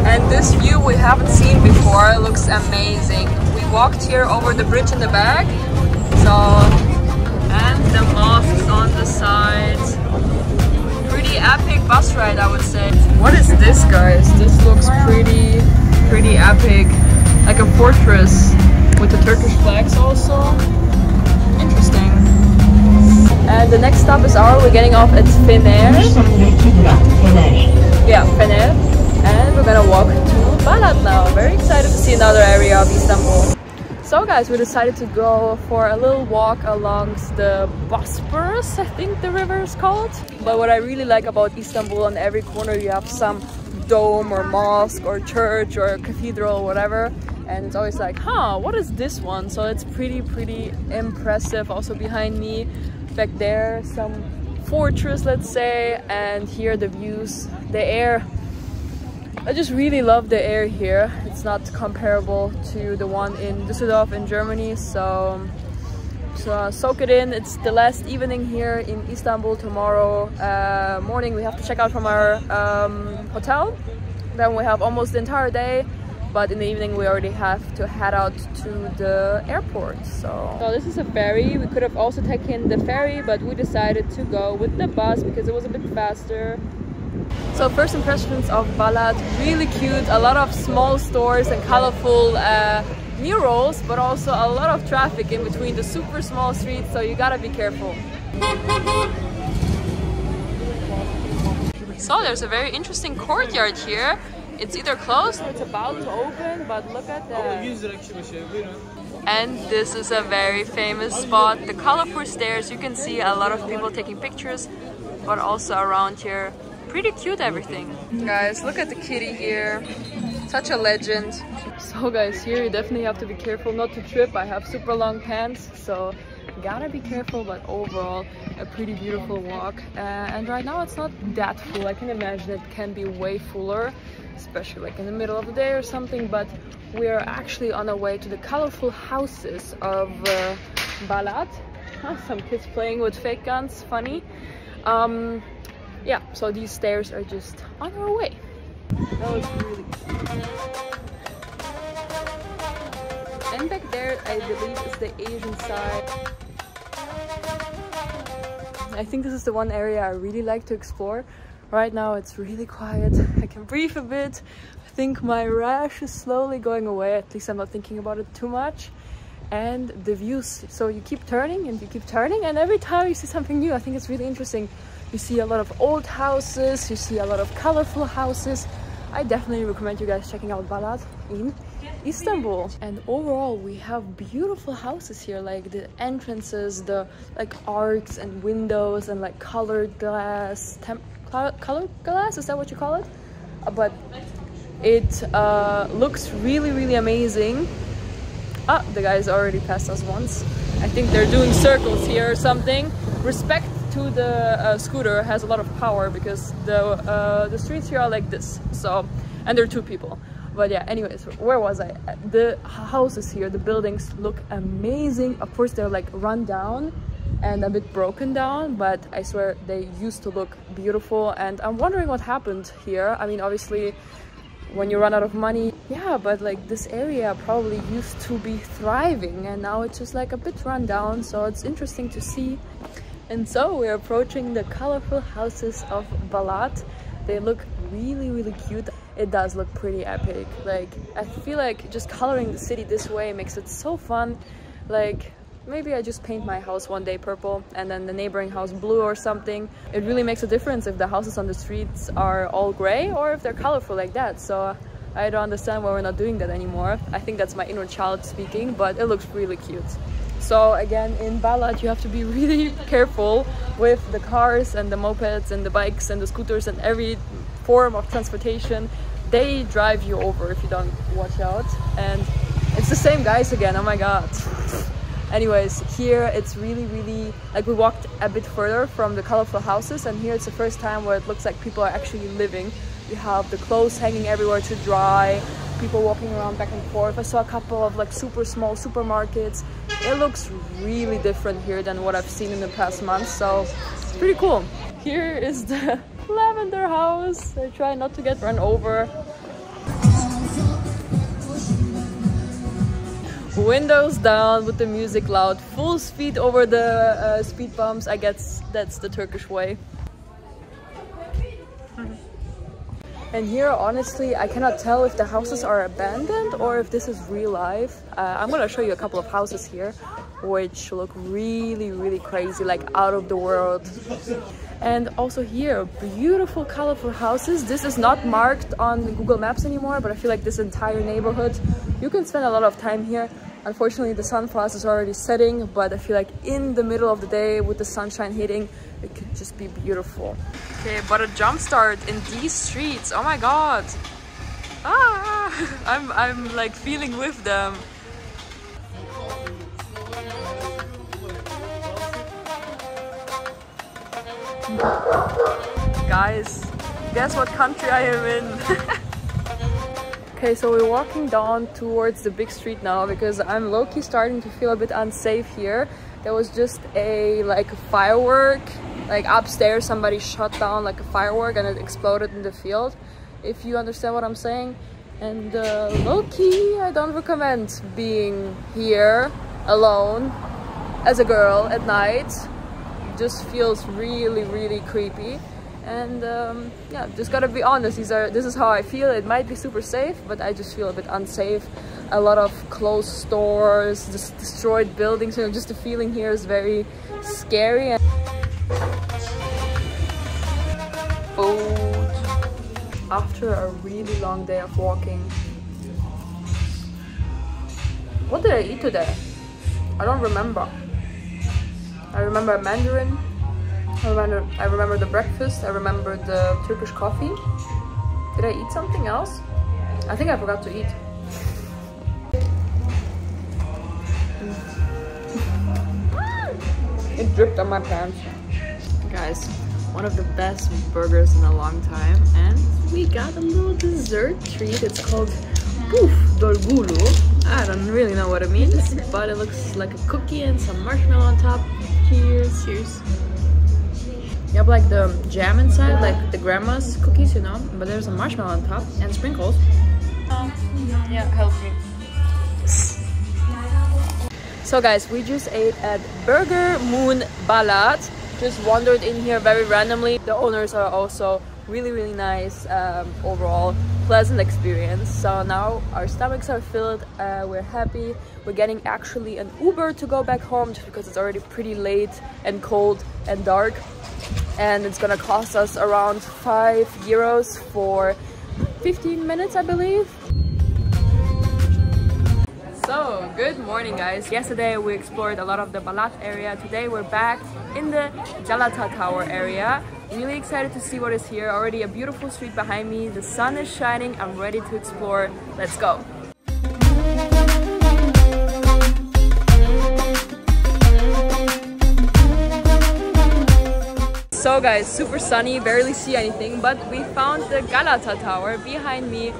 And this view we haven't seen before. It looks amazing. We walked here over the bridge in the back. And the mosques on the sides. Pretty epic bus ride, I would say. What is this, guys? This looks pretty epic. Like a fortress with the Turkish flags also. Interesting. And the next stop is we're getting off at Fener. Yeah, Fener. And we're gonna walk to Balat now. Very excited to see another area of Istanbul. So guys, we decided to go for a little walk along the Bosphorus, I think the river is called. But what I really like about Istanbul, on every corner you have some dome or mosque or church or cathedral or whatever. And it's always like, huh, what is this one? So it's pretty impressive. Also behind me, back there, some fortress, let's say. And here the views, the air. I just really love the air here. It's not comparable to the one in Düsseldorf in Germany, so soak it in. It's the last evening here in Istanbul. Tomorrow morning we have to check out from our hotel. Then we have almost the entire day, but in the evening we already have to head out to the airport. So this is a ferry. We could have also taken the ferry, but we decided to go with the bus because it was a bit faster. So first impressions of Balat, really cute, a lot of small stores and colorful murals, but also a lot of traffic in between the super small streets, so you gotta be careful. So there's a very interesting courtyard here. It's either closed or it's about to open, but look at that. And this is a very famous spot, the colorful stairs. You can see a lot of people taking pictures, but also around here, pretty cute everything. Guys, look at the kitty here. Such a legend. So guys, here you definitely have to be careful not to trip. I have super long pants, so gotta be careful, but overall a pretty beautiful walk. And right now it's not that full. I can imagine it can be way fuller, especially like in the middle of the day or something, but we are actually on our way to the colorful houses of Balat. Some kids playing with fake guns, funny. Yeah, so these stairs are just on our way. That was really cute. And back there, I believe, is the Asian side. I think this is the one area I really like to explore. Right now it's really quiet. I can breathe a bit. I think my rash is slowly going away. At least I'm not thinking about it too much. And the views. So you keep turning and you keep turning, and every time you see something new, I think it's really interesting. You see a lot of old houses, you see a lot of colorful houses. I definitely recommend you guys checking out Balat in Istanbul. And overall we have beautiful houses here, like the entrances, the like arcs and windows and like colored glass. Colored glass, is that what you call it? But it looks really amazing. Ah, the guys already passed us once. I think they're doing circles here or something. Respect to the scooter, has a lot of power because the streets here are like this. So, and there are two people. But yeah, anyways, where was I? The houses here, the buildings look amazing. Of course, they're like run down and a bit broken down, but I swear they used to look beautiful. And I'm wondering what happened here. I mean, obviously, when you run out of money, yeah, but like this area probably used to be thriving, and now it's just like a bit run down. So it's interesting to see. And so we're approaching the colorful houses of Balat. They look really cute. It does look pretty epic. Like, I feel like just coloring the city this way makes it so fun. Like, maybe I just paint my house one day purple and then the neighboring house blue or something. It really makes a difference if the houses on the streets are all gray or if they're colorful like that. So I don't understand why we're not doing that anymore. I think that's my inner child speaking, but it looks really cute. So again, in Balat you have to be really careful with the cars and the mopeds and the bikes and the scooters and every form of transportation. They drive you over if you don't watch out. And it's the same guys again, oh my god. Anyways, here it's really like, we walked a bit further from the colorful houses, and here it's the first time where it looks like people are actually living. You have the clothes hanging everywhere to dry, people walking around back and forth. I saw a couple of like super small supermarkets. It looks really different here than what I've seen in the past months, so it's pretty cool. Here is the lavender house. I try not to get run over. Windows down with the music loud, full speed over the speed bumps. I guess that's the Turkish way. And here, honestly, I cannot tell if the houses are abandoned or if this is real life. I'm gonna show you a couple of houses here which look really crazy, like out of the world. And also here, beautiful colorful houses. This is not marked on Google Maps anymore, but I feel like this entire neighborhood, you can spend a lot of time here. Unfortunately, the sun for us is already setting, but I feel like in the middle of the day with the sunshine hitting, it could just be beautiful. Okay, but a jump start in these streets, oh my god. Ah, I'm like feeling with them. Guys, guess what country I am in? Okay, so we're walking down towards the big street now because I'm low-key starting to feel a bit unsafe here. There was just a firework, like upstairs somebody shot down like a firework and it exploded in the field, if you understand what I'm saying. And low-key, I don't recommend being here alone as a girl at night. It just feels really creepy. And yeah, just gotta be honest, this is how I feel. It might be super safe, but I just feel a bit unsafe. A lot of closed stores, just destroyed buildings, you know, just the feeling here is very scary. Food. After a really long day of walking, What did I eat today? I don't remember. I remember Mandarin. I remember the breakfast. I remember the Turkish coffee. Did I eat something else? I think I forgot to eat. It dripped on my pants. Guys, one of the best burgers in a long time, and we got a little dessert treat. It's called Puf Dolgulu. I don't really know what it means, but it looks like a cookie and some marshmallow on top. Cheers. Cheers. You have like the jam inside, like the grandma's cookies, you know, but there's a marshmallow on top and sprinkles. Yeah, help me. So guys, we just ate at Burger Moon Balat. Just wandered in here very randomly. The owners are also really nice. Overall pleasant experience. So now our stomachs are filled, we're happy. We're getting actually an Uber to go back home just because it's already pretty late and cold and dark, and it's gonna cost us around 5 euros for 15 minutes, I believe. So, good morning guys. Yesterday we explored a lot of the Balat area. Today we're back in the Galata Tower area. Really excited to see what is here. Already a beautiful street behind me. The sun is shining. I'm ready to explore. Let's go. So guys, super sunny, barely see anything, but we found the Galata Tower behind me.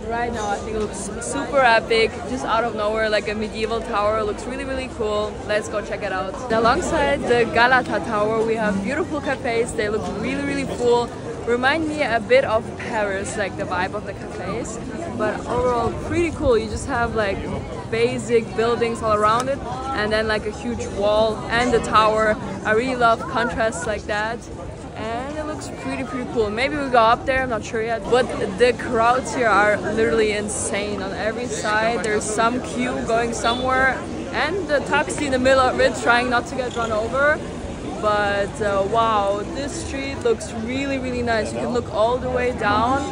Right now I think it looks super epic, just out of nowhere, like a medieval tower. It looks really cool. Let's go check it out. And alongside the Galata Tower we have beautiful cafes. They look really cool. Remind me a bit of Paris, like the vibe of the cafes, but overall pretty cool. You just have like basic buildings all around it and then like a huge wall and the tower. I really love contrasts like that. And it looks pretty cool. Maybe we go up there, I'm not sure yet. But the crowds here are literally insane. On every side there's some queue going somewhere and the taxi in the middle of it trying not to get run over. But wow, this street looks really nice. You can look all the way down.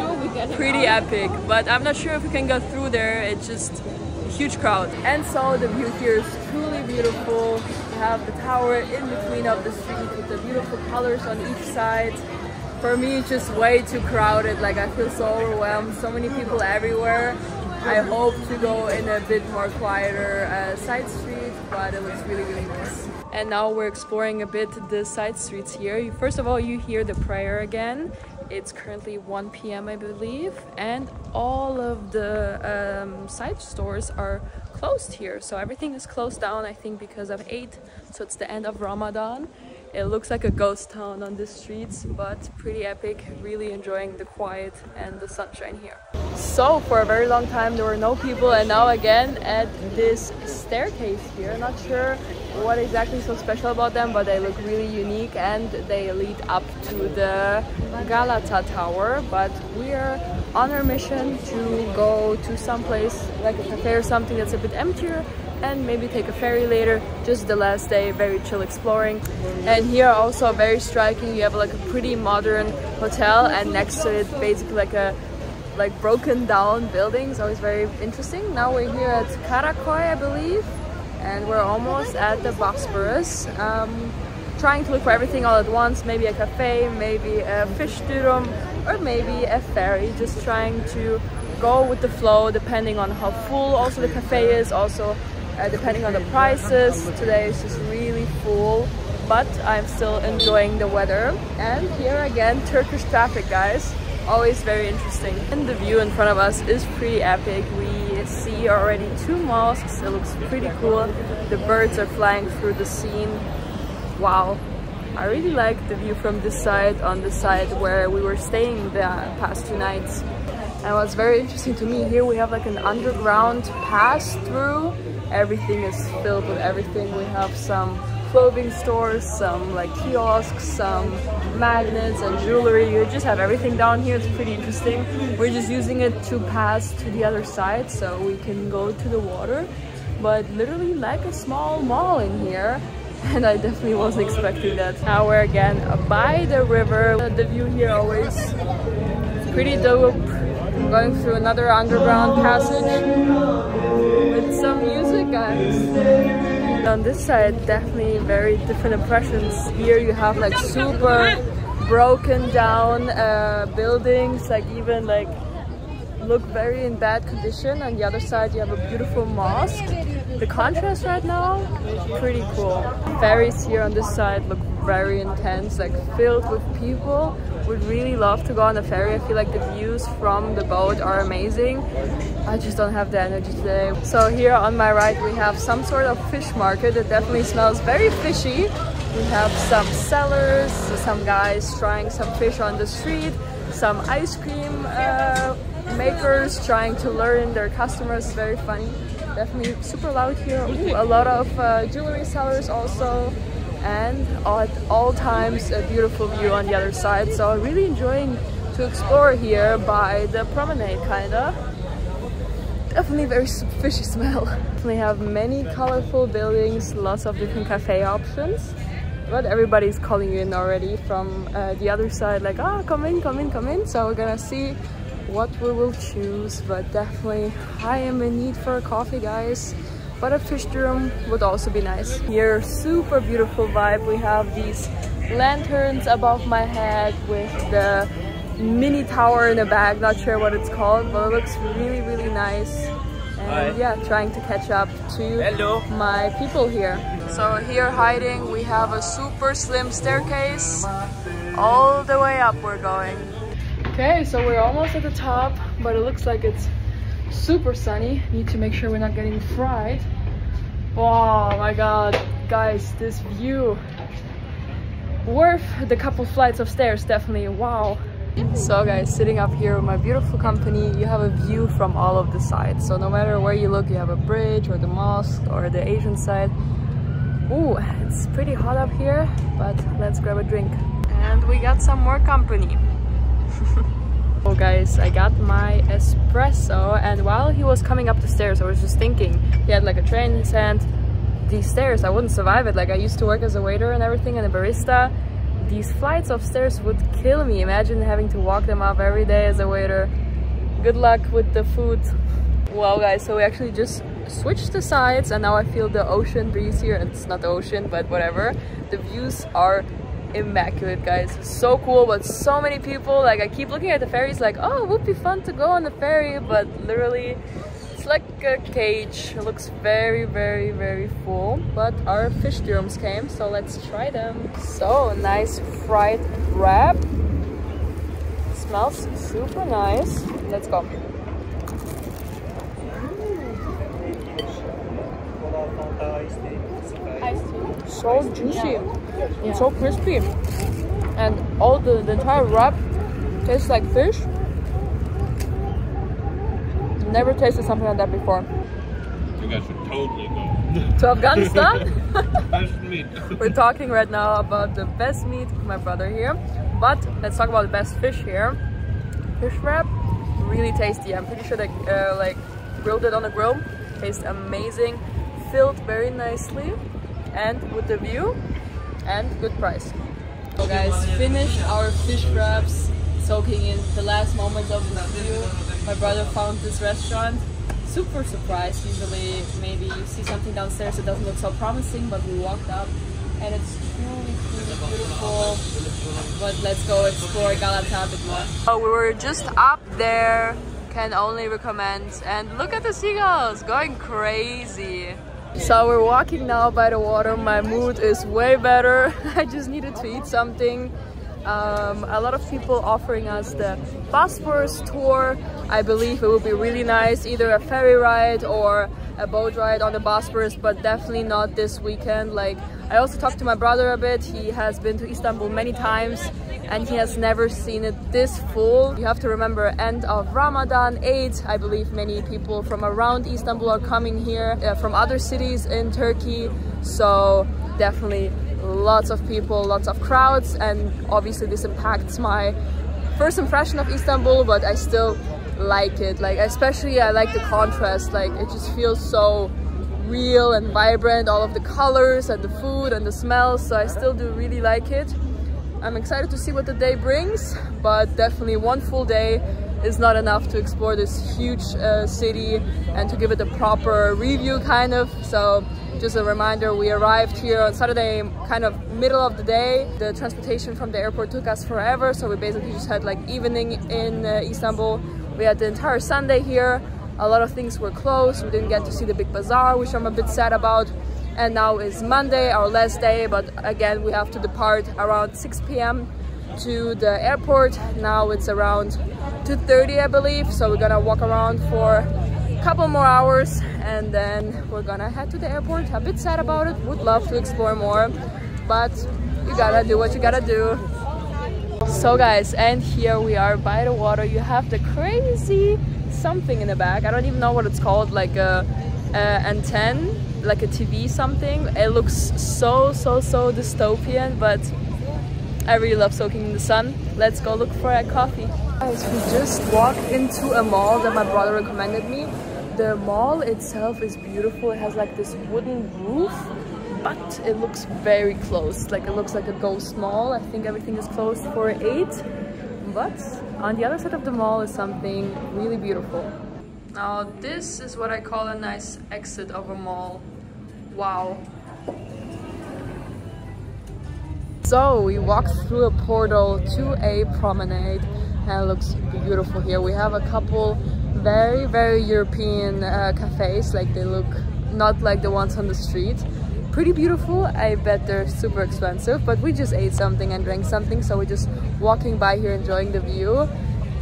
Pretty epic. But I'm not sure if we can go through there. It's just a huge crowd. And so the view here is truly beautiful. You have the tower in between of the street with the beautiful colors on each side. For me, it's just way too crowded. Like I feel so overwhelmed. So many people everywhere. I hope to go in a bit more quieter side street, but it looks really nice. And now we're exploring a bit the side streets here. First of all, you hear the prayer again. It's currently 1 p.m. I believe, and all of the side stores are closed here. So everything is closed down, I think because of Eid. So it's the end of Ramadan. It looks like a ghost town on the streets, but pretty epic. Really enjoying the quiet and the sunshine here. So for a very long time there were no people, and now again at this staircase here. Not sure what exactly is so special about them, but they look really unique and they lead up to the Galata Tower. But we are on our mission to go to some place like a cafe or something that's a bit emptier, and maybe take a ferry later. Just the last day, very chill exploring. And here also very striking, you have like a pretty modern hotel, and next to it basically like broken down buildings. Always very interesting. Now we're here at Karaköy, I believe, and we're almost at the Bosphorus. Trying to look for everything all at once. Maybe a cafe, maybe a fish dürüm, or maybe a ferry. Just trying to go with the flow depending on how full also the cafe is, also depending on the prices. Today is just really full, but I'm still enjoying the weather. And here again, Turkish traffic, guys. Always very interesting. And the view in front of us is pretty epic. We see already 2 mosques. It looks pretty cool. The birds are flying through the scene. Wow. I really like the view from this side, on the side where we were staying the past 2 nights. And what's very interesting to me, here we have like an underground pass through. Everything is filled with everything. We have some clothing stores, some like kiosks, some magnets and jewelry. You just have everything down here. It's pretty interesting. We're just using it to pass to the other side so we can go to the water. But literally like a small mall in here. And I definitely wasn't expecting that. Now we're again by the river. The view here always pretty dope. going through another underground passage with some music, guys. And on this side, definitely very different impressions. Here you have like super broken down buildings, like even like look very in bad condition. On the other side you have a beautiful mosque. The contrast right now, pretty cool. Ferries here on this side look very intense, like filled with people. Would really love to go on a ferry. I feel like the views from the boat are amazing. I just don't have the energy today. So here on my right we have some sort of fish market. It definitely smells very fishy. We have some sellers, some guys trying some fish on the street, some ice cream makers trying to learn their customers. Very funny. Definitely super loud here. Ooh, a lot of jewelry sellers also, and at all times a beautiful view on the other side. So I'm really enjoying to explore here by the promenade, kinda. Definitely very fishy smell. We have many colorful buildings, lots of different cafe options. But everybody's calling you in already from the other side, like, ah, come in, come in, come in. So we're gonna see what we will choose, but definitely I am in need for a coffee, guys. But a fish drum would also be nice. Here, super beautiful vibe. We have these lanterns above my head with the mini tower in the back. Not sure what it's called, but it looks really, really nice. And yeah, trying to catch up to my people here. So here hiding, we have a super slim staircase. All the way up we're going. Okay, so we're almost at the top, but it looks like it's super sunny. Need to make sure we're not getting fried. Oh my god, guys, this view. Worth the couple flights of stairs, definitely. Wow. So guys, sitting up here with my beautiful company, you have a view from all of the sides. So no matter where you look, you have a bridge or the mosque or the Asian side. Ooh, it's pretty hot up here, but let's grab a drink. And we got some more company. Oh guys, I got my espresso, and while he was coming up the stairs I was just thinking, he had like a tray in his hand. These stairs, I wouldn't survive it. Like, I used to work as a waiter and everything and a barista. These flights of stairs would kill me. Imagine having to walk them up every day as a waiter. Good luck with the food. Well guys, so we actually just switched the sides and now I feel the ocean breeze here. It's not the ocean, but whatever. The views are immaculate, guys. So cool, but so many people. Like, I keep looking at the ferries like, oh, it would be fun to go on the ferry, but literally it's like a cage. It looks very, very, very full. But our fish dirhams came, so let's try them. So nice fried wrap. Smells super nice. Let's go. So juicy and so crispy, and all the entire wrap tastes like fish. Never tasted something like that before. You guys should totally go to Afghanistan. Best meat. We're talking right now about the best meat with my brother here, but let's talk about the best fish here. Fish wrap, really tasty. I'm pretty sure they like grilled it on a grill. Tastes amazing, filled very nicely, and with the view and good price. So guys, finished our fish wraps, soaking in the last moments of the view. My brother found this restaurant. Super surprised. Usually maybe you see something downstairs that doesn't look so promising, but we walked up and it's truly, truly beautiful. But let's go explore Galata a bit more. Oh, we were just up there. Can only recommend. And look at the seagulls going crazy. So we're walking now by the water. My mood is way better. I just needed to eat something. A lot of people offering us the Bosphorus tour. I believe it would be really nice, either a ferry ride or a boat ride on the Bosphorus, but definitely not this weekend. Like, I also talked to my brother a bit. He has been to Istanbul many times and he has never seen it this full. You have to remember, end of Ramadan, Eid. I believe many people from around Istanbul are coming here, from other cities in Turkey. So definitely lots of people, lots of crowds, and obviously this impacts my first impression of Istanbul, but I still like it. Like, especially I like the contrast. Like, it just feels so real and vibrant, all of the colors and the food and the smells. So I still do really like it. I'm excited to see what the day brings, but definitely one full day is not enough to explore this huge city and to give it a proper review kind of. So just a reminder, we arrived here on Saturday, kind of middle of the day. The transportation from the airport took us forever, so we basically just had like evening in Istanbul. We had the entire Sunday here. A lot of things were closed. We didn't get to see the big bazaar, which I'm a bit sad about. And now is Monday, our last day, but again we have to depart around 6 p.m. to the airport. Now it's around 2:30, I believe, so we're gonna walk around for a couple more hours and then we're gonna head to the airport. A bit sad about it, would love to explore more, but you gotta do what you gotta do. So guys, and here we are by the water. You have the crazy something in the back. I don't even know what it's called, like a antenna, like a TV something. It looks so dystopian, but I really love soaking in the sun. Let's go look for a coffee. Guys, we just walked into a mall that my brother recommended me. The mall itself is beautiful. It has like this wooden roof, but it looks very closed. Like it looks like a ghost mall. I think everything is closed for 8. But on the other side of the mall is something really beautiful. Now this is what I call a nice exit of a mall. Wow. So we walked through a portal to a promenade and it looks beautiful here. We have a couple very European cafes, like they look not like the ones on the street. Pretty beautiful. I bet they're super expensive, but we just ate something and drank something, so we're just walking by here enjoying the view.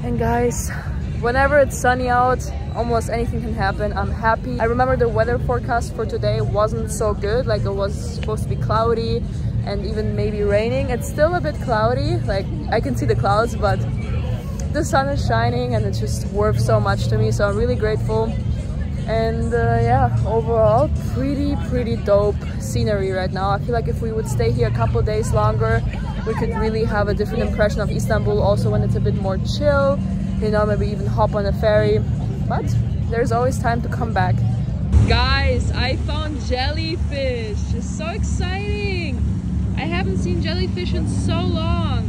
And guys, whenever it's sunny out, almost anything can happen. I'm happy. I remember the weather forecast for today wasn't so good, like it was supposed to be cloudy and even maybe raining. It's still a bit cloudy, like I can see the clouds, but the sun is shining and it's just worth so much to me, so I'm really grateful. And yeah, overall pretty dope scenery right now. I feel like if we would stay here a couple days longer, we could really have a different impression of Istanbul, also when it's a bit more chill, you know, maybe even hop on a ferry, but there's always time to come back. Guys, I found jellyfish. It's so exciting. I haven't seen jellyfish in so long.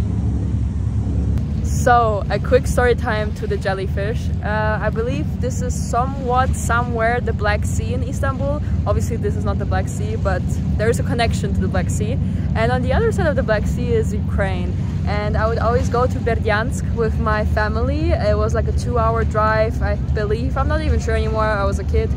So, a quick story time to the jellyfish. I believe this is somewhere the Black Sea in Istanbul. Obviously this is not the Black Sea, but there is a connection to the Black Sea. And on the other side of the Black Sea is Ukraine. And I would always go to Berdyansk with my family. It was like a 2-hour drive, I believe. I'm not even sure anymore, I was a kid.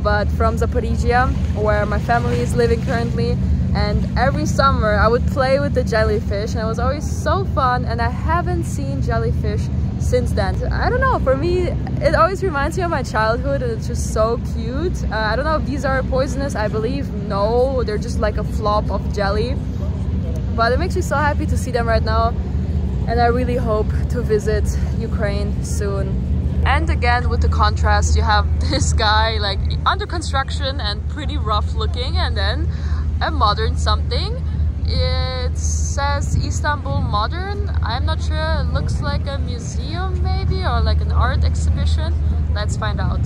But from Zaporizhia, where my family is living currently. And every summer I would play with the jellyfish and it was always so fun, and I haven't seen jellyfish since then. I don't know, for me it always reminds me of my childhood and it's just so cute. I don't know if these are poisonous. I believe no, they're just like a flop of jelly, but it makes me so happy to see them right now, and I really hope to visit Ukraine soon. And again, with the contrast, you have this guy like under construction and pretty rough looking, and then a modern something. It says Istanbul Modern. I'm not sure. It looks like a museum maybe, or like an art exhibition. Let's find out.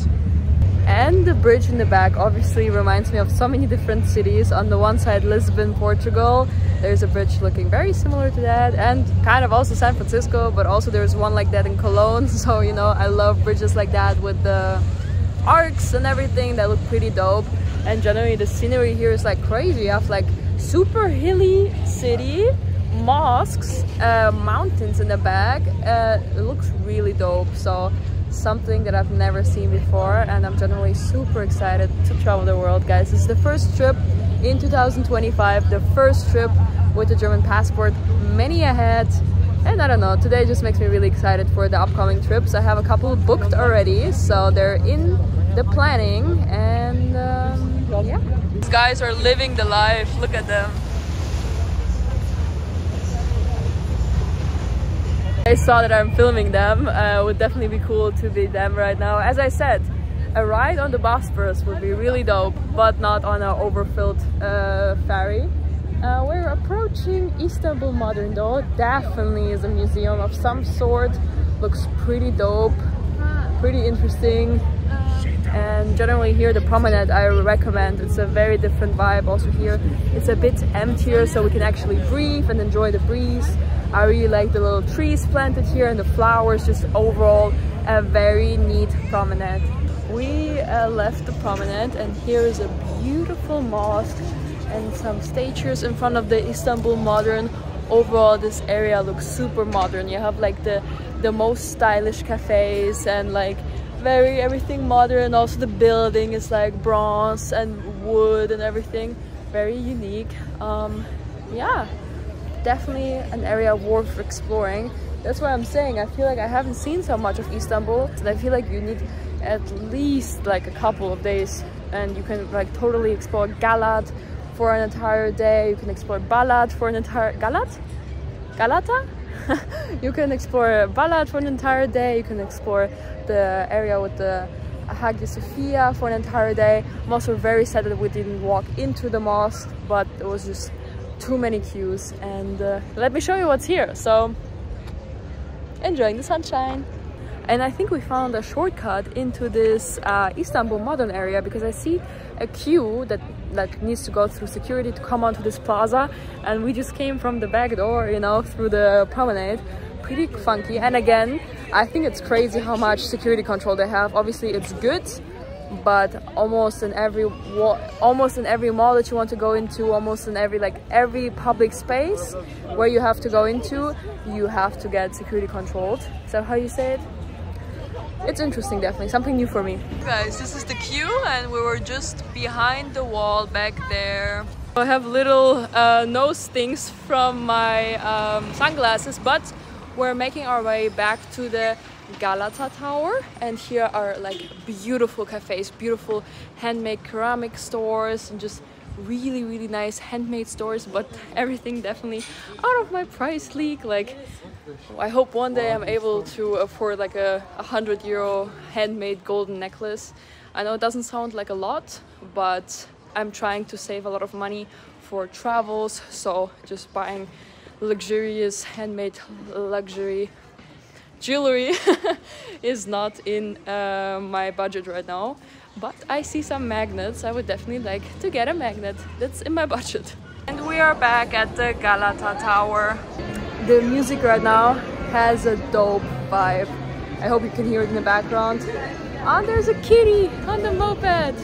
And the bridge in the back obviously reminds me of so many different cities. On the one side, Lisbon, Portugal. There's a bridge looking very similar to that, and kind of also San Francisco, but also there's one like that in Cologne. So, you know, I love bridges like that with the arcs and everything that look pretty dope. And generally the scenery here is like crazy. You have like super hilly city, mosques, mountains in the back. It looks really dope. So something that I've never seen before, and I'm generally super excited to travel the world, guys. This is the first trip in 2025, the first trip with a German passport, many ahead. And I don't know, today just makes me really excited for the upcoming trips. I have a couple booked already, so they're in the planning, and yeah. These guys are living the life, look at them. I saw that I'm filming them. It would definitely be cool to be them right now. As I said, a ride on the Bosphorus would be really dope, but not on an overfilled ferry. We're approaching Istanbul Modern though. Definitely is a museum of some sort. Looks pretty dope, pretty interesting. And generally here the promenade I recommend. It's a very different vibe. Also here it's a bit emptier, so we can actually breathe and enjoy the breeze. I really like the little trees planted here and the flowers. Just overall a very neat promenade. We left the promenade and here is a beautiful mosque and some statues in front of the Istanbul modern. Overall, this area looks super modern. You have like the most stylish cafes and like everything modern. Also the building is like bronze and wood and everything, very unique. Yeah, definitely an area worth exploring. That's why I'm saying I feel like I haven't seen so much of Istanbul, and I feel like you need at least like a couple of days, and you can like totally explore Galat for an entire day. You can explore Balat for an entire Galata? You can explore Balat for an entire day. You can explore the area with the Hagia Sophia for an entire day. I'm also very sad that we didn't walk into the mosque, but there was just too many queues. And let me show you what's here. So, enjoying the sunshine. And I think we found a shortcut into this Istanbul modern area, because I see a queue that needs to go through security to come onto this plaza, and we just came from the back door, you know, through the promenade. Pretty funky. And again, I think it's crazy how much security control they have. Obviously it's good, but almost in every mall that you want to go into, almost in every public space where you have to go into, you have to get security controlled. Is that how you say it? It's interesting, definitely something new for me. Guys, this is the queue and we were just behind the wall back there. I have little nose things from my sunglasses, but we're making our way back to the Galata Tower, and here are like beautiful cafes, beautiful handmade ceramic stores, and just really nice handmade stores, but everything definitely out of my price league. Like, I hope one day I'm able to afford like a €100 handmade golden necklace. I know it doesn't sound like a lot, but I'm trying to save a lot of money for travels, so just buying luxurious handmade luxury jewelry is not in my budget right now. But I see some magnets. I would definitely like to get a magnet. That's in my budget. And we are back at the Galata Tower. The music right now has a dope vibe. I hope you can hear it in the background. Oh, there's a kitty on the moped.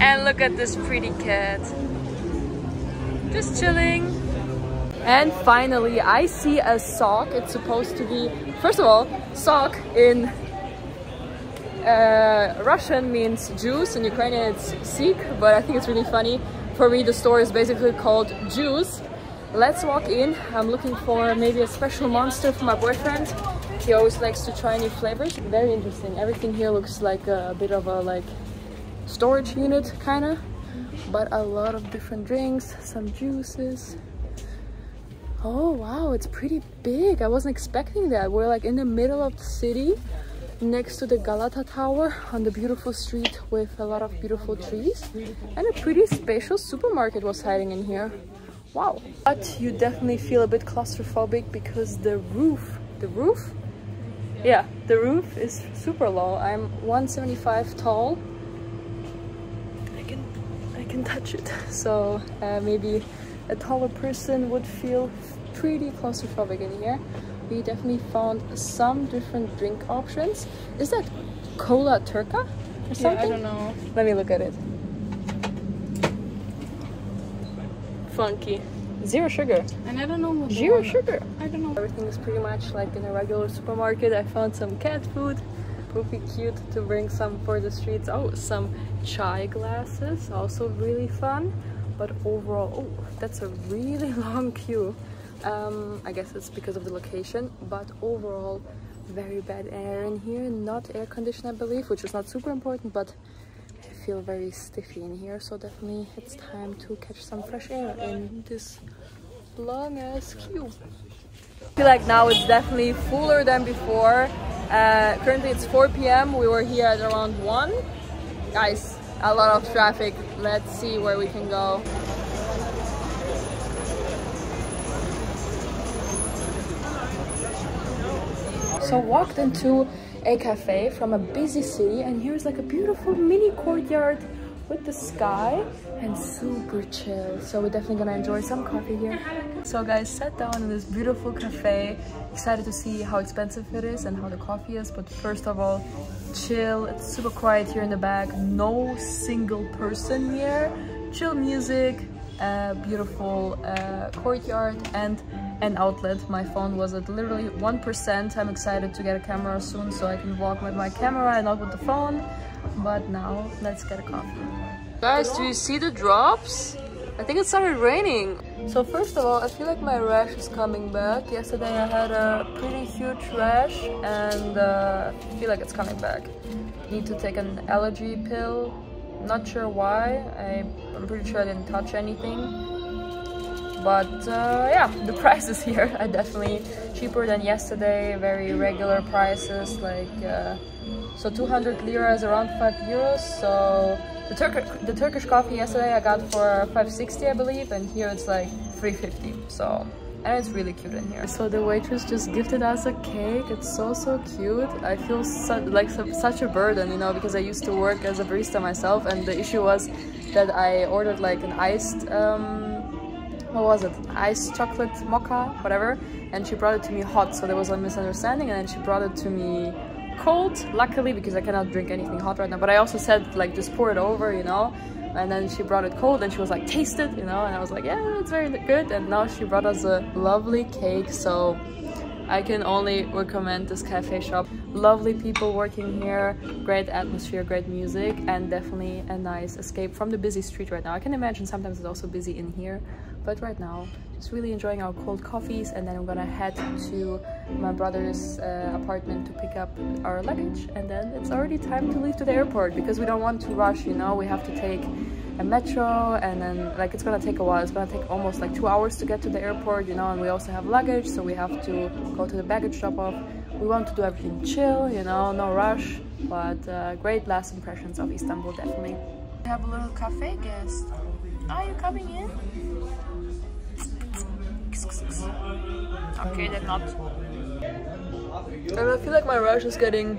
And look at this pretty cat. Just chilling. And finally, I see a sock. It's supposed to be, first of all, sock in Russian means juice, in Ukrainian it's sik, but I think it's really funny. For me, the store is basically called Juice. Let's walk in. I'm looking for maybe a special monster for my boyfriend. He always likes to try new flavors. Very interesting. Everything here looks like a bit of a like storage unit kind of, but a lot of different drinks, some juices. Oh wow, it's pretty big. I wasn't expecting that. We're like in the middle of the city, next to the Galata Tower, on the beautiful street with a lot of beautiful trees, and a pretty spacious supermarket was hiding in here. Wow. But you definitely feel a bit claustrophobic because the roof is super low. I'm 175 tall. I can touch it. So maybe a taller person would feel pretty claustrophobic in here. We definitely found some different drink options. Is that Cola Turca or something? Yeah, I don't know. Let me look at it. Funky. Zero sugar. And I don't know what Zero sugar. I don't know. Everything is pretty much like in a regular supermarket. I found some cat food. Would be cute to bring some for the streets. Oh, some chai glasses. Also really fun. But overall, oh, that's a really long queue. I guess it's because of the location, but overall very bad air in here. Not air conditioned, I believe, which is not super important, but I feel very stiffy in here, so definitely it's time to catch some fresh air in this long ass queue. I feel like now it's definitely fuller than before. Currently it's 4 p.m. We were here at around 1. Guys, a lot of traffic. Let's see where we can go. So walked into a cafe from a busy city, and here's like a beautiful mini courtyard with the sky and super chill. So we're definitely gonna enjoy some coffee here. So guys, sat down in this beautiful cafe. Excited to see how expensive it is and how the coffee is. But first of all, chill. It's super quiet here in the back. No single person here. Chill music, beautiful courtyard and an outlet. My phone was at literally 1%. I'm excited to get a camera soon so I can vlog with my camera and not with the phone. But now let's get a coffee. Guys, do you see the drops? I think it started raining. So first of all, I feel like my rash is coming back. Yesterday I had a pretty huge rash and I feel like it's coming back. Need to take an allergy pill. Not sure why. I'm pretty sure I didn't touch anything. But yeah, the prices here are definitely cheaper than yesterday. Very regular prices, like so 200 lira is around 5 euros. So the Turkish coffee yesterday I got for 560, I believe, and here it's like 350. So, and it's really cute in here. So the waitress just gifted us a cake. It's so cute. I feel such a burden, you know, because I used to work as a barista myself, and the issue was that I ordered like an iced what was it? Iced chocolate mocha, whatever, and she brought it to me hot, so there was a misunderstanding, and then she brought it to me cold, luckily, because I cannot drink anything hot right now. But I also said, like, just pour it over, you know, and then she brought it cold and she was like, taste it, you know, and I was like, yeah, it's very good. And now she brought us a lovely cake, so I can only recommend this cafe shop. Lovely people working here, great atmosphere, great music, and definitely a nice escape from the busy street right now. I can imagine sometimes it's also busy in here, but right now just really enjoying our cold coffees, and then I'm gonna head to my brother's apartment to pick up our luggage, and then it's already time to leave to the airport because we don't want to rush, you know. We have to take a metro, and then like it's gonna take a while. It's gonna take almost like 2 hours to get to the airport, you know, and we also have luggage, so we have to go to the baggage drop-off. We want to do everything chill, you know, no rush, but great last impressions of Istanbul, definitely. We have a little cafe guest. Are you coming in? Okay, then not. And I feel like my rash is getting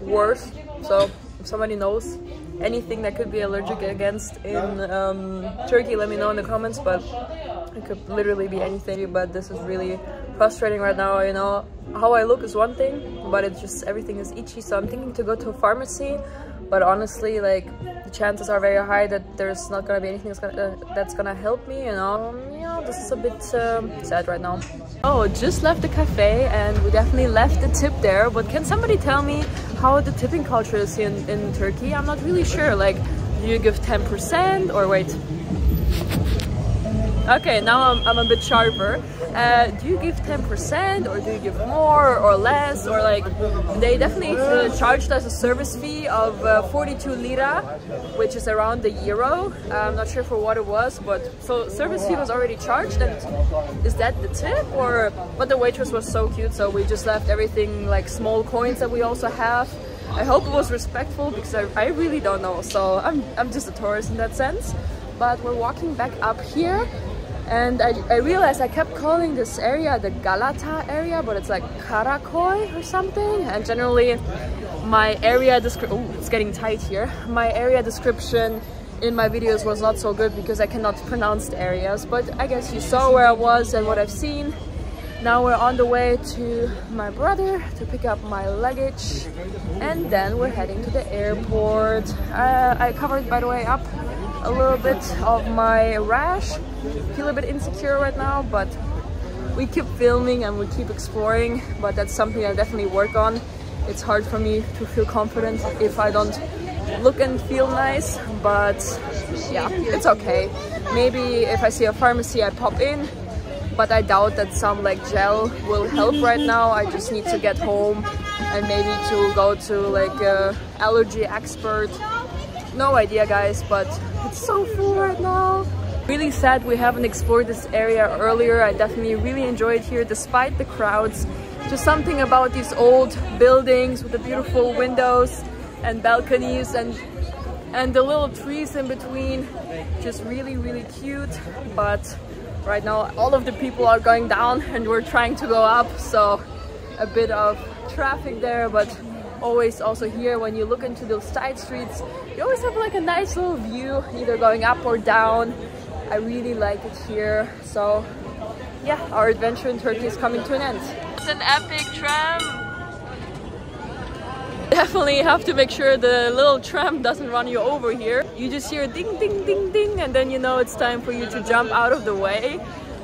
worse, so if somebody knows anything that could be allergic against in Turkey, let me know in the comments. But it could literally be anything, but this is really frustrating right now. You know, how I look is one thing, but it's just everything is itchy, so I'm thinking to go to a pharmacy, but honestly, like, the chances are very high that there's not gonna be anything that's gonna help me, you know. This is a bit sad right now. Oh, just left the cafe and we definitely left the tip there, but can somebody tell me how the tipping culture is in Turkey? I'm not really sure. Like, do you give 10% or wait? Okay, now I'm a bit sharper. Do you give 10% or do you give more or less? Or like, they definitely charged us a service fee of 42 lira, which is around the euro. I'm not sure for what it was, but so service fee was already charged. And is that the tip or? But the waitress was so cute, so we just left everything, like small coins that we also have. I hope it was respectful because I really don't know. So I'm just a tourist in that sense. But we're walking back up here. And I realized I kept calling this area the Galata area, but it's like Karaköy or something. And generally my area description, oh, it's getting tight here. My area description in my videos was not so good because I cannot pronounce the areas. But I guess you saw where I was and what I've seen. Now we're on the way to my brother to pick up my luggage. And then we're heading to the airport. I covered, by the way, up a little bit of my rash. Feel a bit insecure right now, but we keep filming and we keep exploring, but that's something I definitely work on. It's hard for me to feel confident if I don't look and feel nice, but yeah, it's okay. Maybe if I see a pharmacy I pop in, but I doubt that some like gel will help right now. I just need to get home and maybe to go to like a allergy expert. No idea, guys, but it's so full right now. Really sad we haven't explored this area earlier. I definitely really enjoyed here despite the crowds. Just something about these old buildings with the beautiful windows and balconies and the little trees in between. Just really cute. But right now all of the people are going down and we're trying to go up, so a bit of traffic there, but always also here when you look into those side streets, you always have like a nice little view, either going up or down. I really like it here. So yeah, our adventure in Turkey is coming to an end. It's an epic tram. Definitely have to make sure the little tram doesn't run you over here. You just hear ding ding ding ding, and then you know it's time for you to jump out of the way.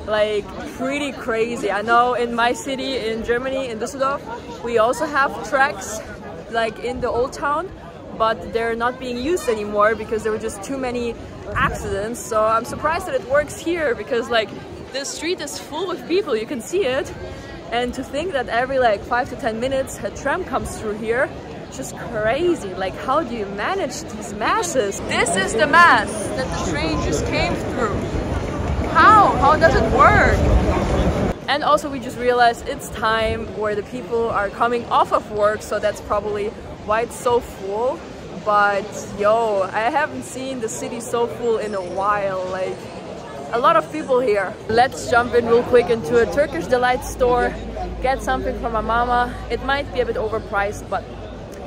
Like, pretty crazy. I know in my city in Germany, in Düsseldorf, we also have tracks like in the old town, but they're not being used anymore because there were just too many accidents. So I'm surprised that it works here, because like this street is full with people, you can see it. And to think that every like 5 to 10 minutes a tram comes through here, just crazy. Like, how do you manage these masses? This is the mass that the train just came through. How does it work? And also we just realized it's time where the people are coming off of work, so that's probably why it's so full. But yo, I haven't seen the city so full in a while. Like, a lot of people here. Let's jump in real quick into a Turkish delight store, get something for my mama. It might be a bit overpriced, but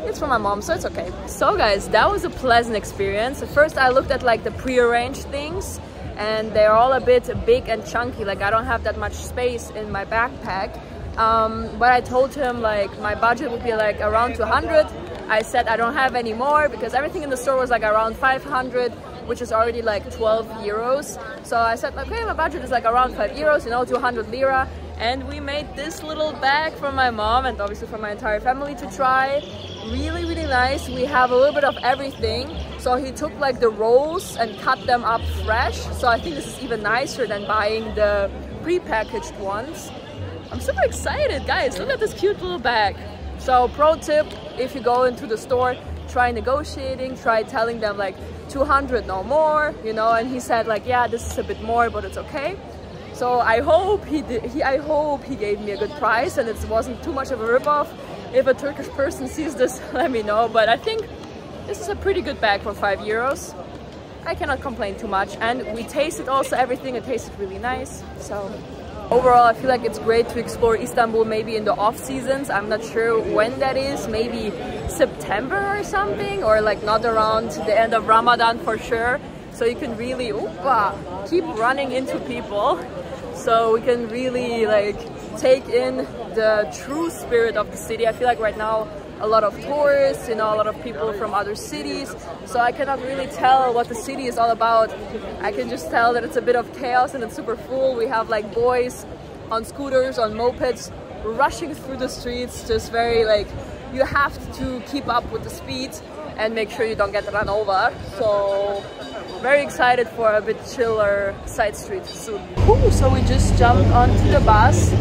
it's for my mom, so it's okay. So guys, that was a pleasant experience. At first I looked at like the pre-arranged things, and they're all a bit big and chunky. Like, I don't have that much space in my backpack. But I told him like my budget would be like around 200. I said I don't have any more because everything in the store was like around 500, which is already like 12 euros. So I said, okay, my budget is like around 5 euros, you know, 200 lira. And we made this little bag for my mom and obviously for my entire family to try. Really, really nice. We have a little bit of everything. So he took like the rolls and cut them up fresh. So I think this is even nicer than buying the pre-packaged ones. I'm super excited, guys. Look at this cute little bag. So pro tip, if you go into the store, try negotiating, try telling them like 200, no more, you know. And he said like, yeah, this is a bit more, but it's okay. So I hope I hope he gave me a good price and it wasn't too much of a ripoff. If a Turkish person sees this, let me know. But I think this is a pretty good bag for 5 euros. I cannot complain too much. And we tasted also everything. It tasted really nice. So overall, I feel like it's great to explore Istanbul maybe in the off seasons. I'm not sure when that is. Maybe September or something, or like not around the end of Ramadan for sure. So you can really keep running into people. So we can really like take in the true spirit of the city. I feel like right now a lot of tourists, you know, a lot of people from other cities. So I cannot really tell what the city is all about. I can just tell that it's a bit of chaos and it's super full. We have like boys on scooters, on mopeds, rushing through the streets. Just very like, you have to keep up with the speed and make sure you don't get run over. So very excited for a bit chiller side street soon. Ooh, so we just jumped onto the bus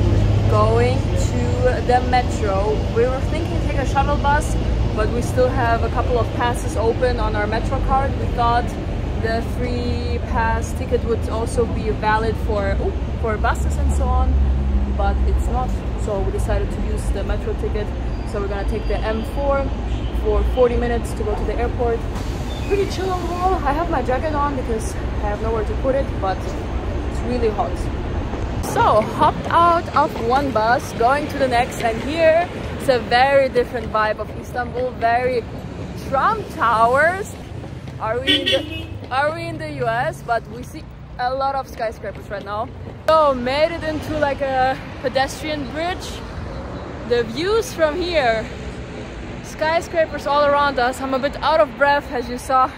going to the metro. We were thinking to take a shuttle bus, but we still have a couple of passes open on our metro card. We thought the free pass ticket would also be valid for buses and so on, but it's not. So we decided to use the metro ticket. So we're gonna take the M4 for 40 minutes to go to the airport. Pretty chill overall. I have my jacket on because I have nowhere to put it, but it's really hot. So hopped out of one bus, going to the next, and here it's a very different vibe of Istanbul. Very Trump towers. Are we in the US? But we see a lot of skyscrapers right now. So made it into like a pedestrian bridge. The views from here. Skyscrapers all around us. I'm a bit out of breath, as you saw.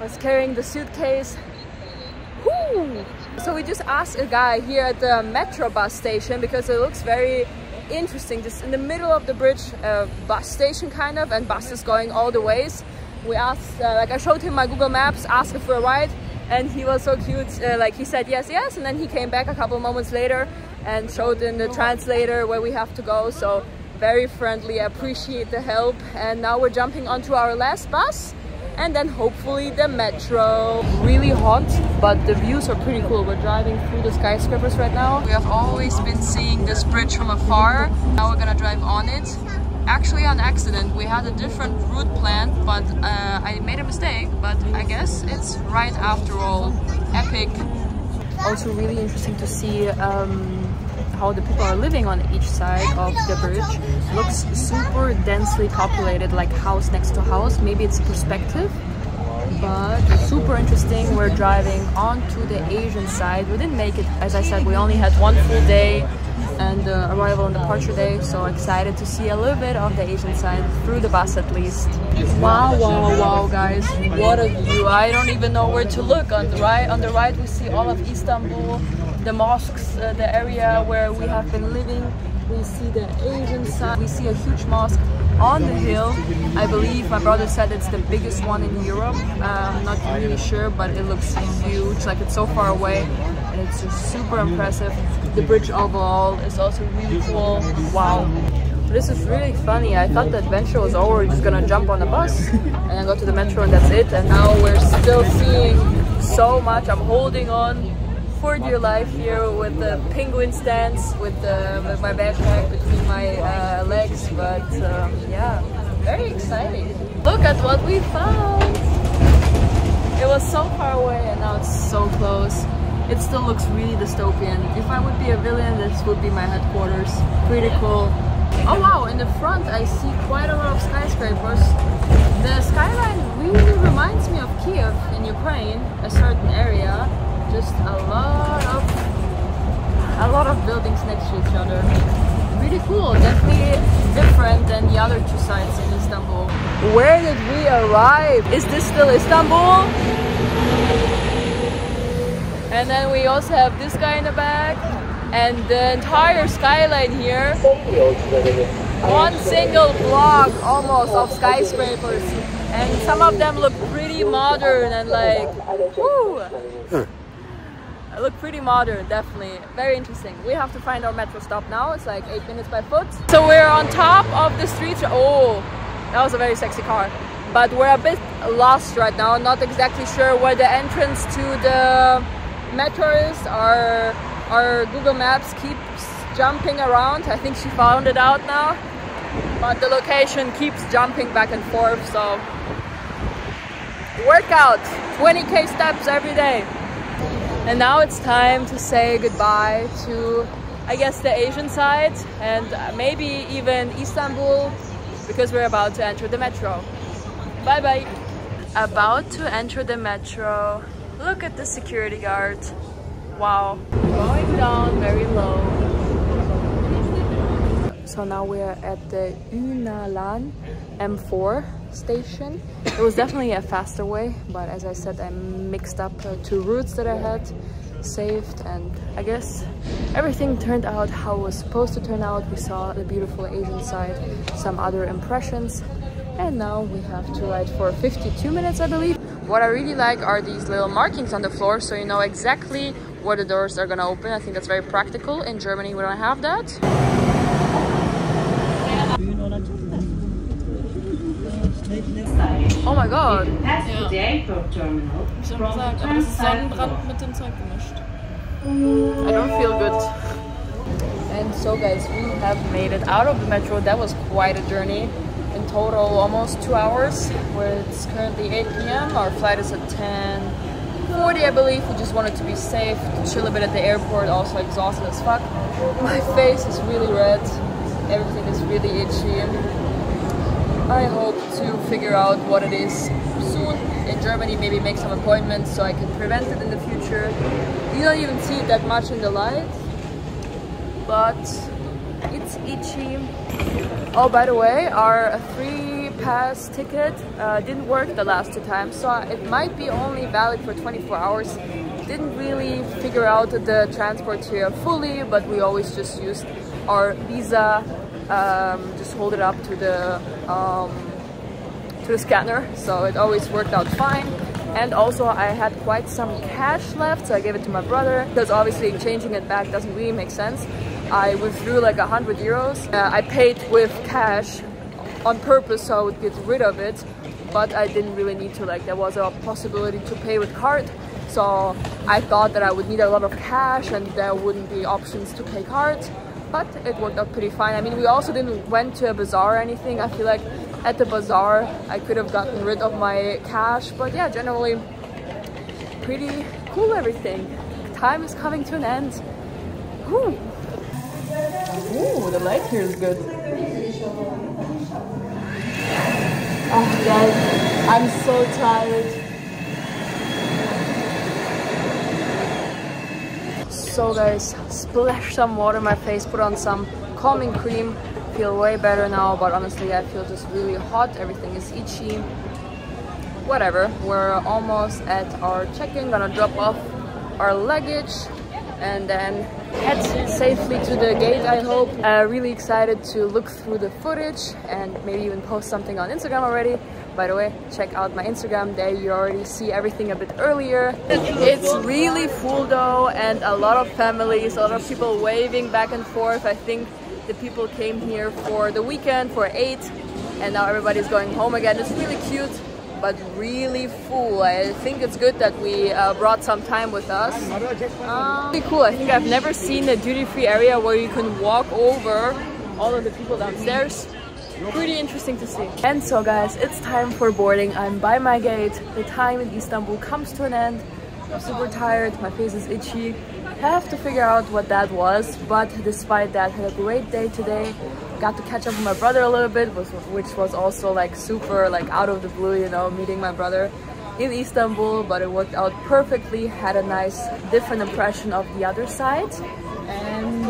I was carrying the suitcase. Woo! So we just asked a guy here at the metro bus station because it looks very interesting. Just in the middle of the bridge, a bus station kind of, and buses going all the ways. We asked, like I showed him my Google Maps, asked him for a ride, and he was so cute. Like he said yes, yes, and then he came back a couple moments later and showed in the translator where we have to go. So very friendly, I appreciate the help. And now we're jumping onto our last bus and then hopefully the metro. Really hot, but the views are pretty cool. We're driving through the skyscrapers right now. We have always been seeing this bridge from afar. Now we're gonna drive on it. Actually on accident, we had a different route planned, but I made a mistake, but I guess it's right after all. Epic. Also really interesting to see how the people are living on each side of the bridge. It looks super densely populated, like house next to house. Maybe it's perspective, but super interesting. We're driving onto the Asian side. We didn't make it, as I said, we only had one full day and arrival and departure day, so excited to see a little bit of the Asian side through the bus at least. Wow, wow, wow, guys, what a view. I don't even know where to look. On the right we see all of Istanbul, the mosques, the area where we have been living. We see the Asian side. We see a huge mosque on the hill. I believe my brother said it's the biggest one in Europe. I'm not really sure, but it looks huge, like it's so far away, and it's just super impressive. The bridge overall is also really cool. Wow. This is really funny. I thought the adventure was over. We're just gonna jump on the bus and then go to the metro and that's it. And now we're still seeing so much. I'm holding on for dear life here with the penguin stance, with my backpack between my legs. But yeah, very exciting. Look at what we found. It was so far away and now it's so close. It still looks really dystopian. If I would be a villain, this would be my headquarters. Pretty cool. Oh wow, in the front I see quite a lot of skyscrapers. The skyline really reminds me of Kiev in Ukraine, a certain area. Just a lot of buildings next to each other. Really cool, definitely different than the other two sites in Istanbul. Where did we arrive? Is this still Istanbul? And then we also have this guy in the back and the entire skyline here. One single block almost of skyscrapers, and some of them look pretty modern and like, woo! Look pretty modern, definitely. Very interesting. We have to find our metro stop now. It's like 8 minutes by foot. So we're on top of the street. Oh, that was a very sexy car. But we're a bit lost right now. Not exactly sure where the entrance to the metro is. Our Google Maps keeps jumping around. I think she found it out now. But the location keeps jumping back and forth. So workout, 20K steps every day. And now it's time to say goodbye to, I guess, the Asian side and maybe even Istanbul, because we're about to enter the metro. Bye bye. About to enter the metro. Look at the security guard. Wow. Going down very low. So now we're at the Ünalan M4 station. It was definitely a faster way, but as I said, I mixed up two routes that I had saved, and I guess everything turned out how it was supposed to turn out. We saw the beautiful Asian side, some other impressions, and now we have to ride for 52 minutes, I believe. What I really like are these little markings on the floor, so you know exactly where the doors are gonna open. I think that's very practical. In Germany we don't have that. Oh my god. Past the airport terminal. I don't feel good. And so guys, we have made it out of the metro. That was quite a journey. In total, almost 2 hours. Where it's currently 8 p.m. Our flight is at 10:40, I believe. We just wanted to be safe, to chill a bit at the airport. Also exhausted as fuck. My face is really red. Everything is really itchy. I hope to figure out what it is soon in Germany, maybe make some appointments so I can prevent it in the future. You don't even see it that much in the light, but it's itchy. Oh, by the way, our free pass ticket didn't work the last 2 times, so it might be only valid for 24 hours. Didn't really figure out the transport here fully, but we always just used our Visa. Just hold it up to the scanner, so it always worked out fine. And also I had quite some cash left, so I gave it to my brother, because obviously changing it back doesn't really make sense. I withdrew like 100 euros. I paid with cash on purpose so I would get rid of it, but I didn't really need to. Like, there was a possibility to pay with card, so I thought that I would need a lot of cash and there wouldn't be options to pay cards. But it worked out pretty fine. I mean, we also didn't went to a bazaar or anything. I feel like at the bazaar I could have gotten rid of my cash, but yeah, generally pretty cool everything. Time is coming to an end. Whew. Ooh, the light here is good. Oh guys, I'm so tired. So guys, splash some water in my face, put on some calming cream, feel way better now, but honestly I feel just really hot, everything is itchy. Whatever, we're almost at our check-in, gonna drop off our luggage and then head safely to the gate, I hope. Really excited to look through the footage and maybe even post something on Instagram already. By the way, check out my Instagram, there you already see everything a bit earlier. It's really full though, and a lot of families, a lot of people waving back and forth. I think the people came here for the weekend, for Eid, and now everybody's going home again. It's really cute, but really full. I think it's good that we brought some time with us. Really cool. I think I've never seen a duty-free area where you can walk over all of the people downstairs. Pretty interesting to see. And so guys, it's time for boarding. I'm by my gate. The time in Istanbul comes to an end. I'm super tired, my face is itchy. Have to figure out what that was, but despite that, had a great day today. Got to catch up with my brother a little bit, which was also like super like out of the blue, you know, meeting my brother in Istanbul, but it worked out perfectly. Had a nice different impression of the other side. And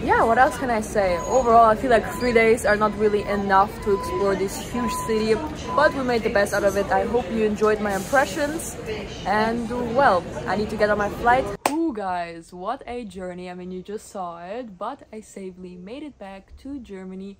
yeah, what else can I say? Overall, I feel like 3 days are not really enough to explore this huge city, but we made the best out of it. I hope you enjoyed my impressions, and well, I need to get on my flight. Ooh guys, what a journey. I mean, you just saw it, but I safely made it back to Germany,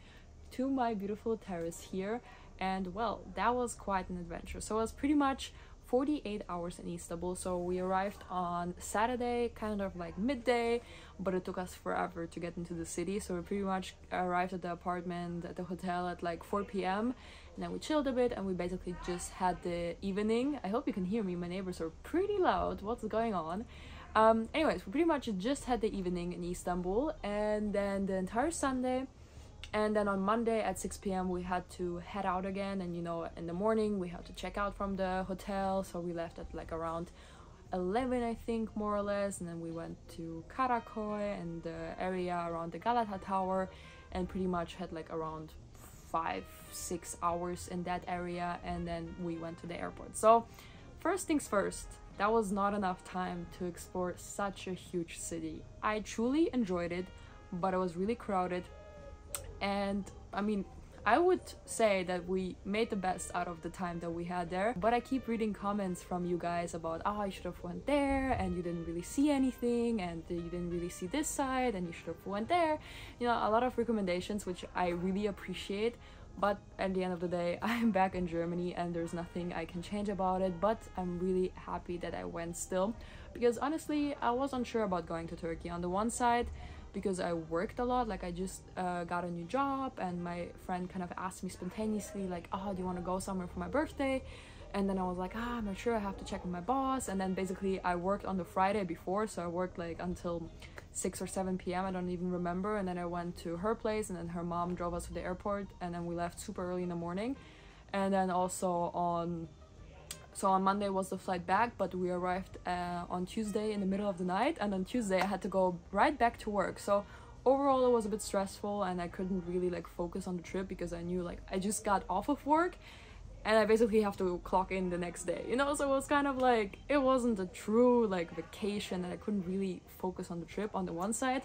to my beautiful terrace here, and well, that was quite an adventure. So it was pretty much 48 hours in Istanbul. So we arrived on Saturday, kind of like midday, but it took us forever to get into the city. So we pretty much arrived at the apartment, at the hotel at like 4 p.m. and then we chilled a bit and we basically just had the evening. I hope you can hear me, my neighbors are pretty loud. What's going on? Anyways, we pretty much just had the evening in Istanbul, and then the entire Sunday. And then on Monday at 6 p.m. we had to head out again, and you know, in the morning we had to check out from the hotel, so we left at like around 11, I think, more or less, and then we went to Karaköy and the area around the Galata Tower, and pretty much had like around 5-6 hours in that area, and then we went to the airport. So first things first, that was not enough time to explore such a huge city. I truly enjoyed it, but it was really crowded. And I mean, I would say that we made the best out of the time that we had there, but I keep reading comments from you guys about, oh, you should have went there and you didn't really see anything, and you didn't really see this side and you should have went there. You know, a lot of recommendations, which I really appreciate, but at the end of the day, I'm back in Germany and there's nothing I can change about it. But I'm really happy that I went still, because honestly, I was unsure about going to Turkey. On the one side, because I worked a lot, like I just got a new job, and my friend kind of asked me spontaneously like, oh, do you want to go somewhere for my birthday? And then I was like, I'm not sure, I have to check with my boss. And then basically I worked on the Friday before, so I worked like until 6 or 7 p.m. I don't even remember. And then I went to her place, and then her mom drove us to the airport, and then we left super early in the morning. And then also on Monday was the flight back, but we arrived on Tuesday in the middle of the night, and on Tuesday I had to go right back to work. So overall it was a bit stressful, and I couldn't really like focus on the trip, because I knew like I just got off of work and I basically have to clock in the next day, you know. So it was kind of like, it wasn't a true like vacation, and I couldn't really focus on the trip on the one side.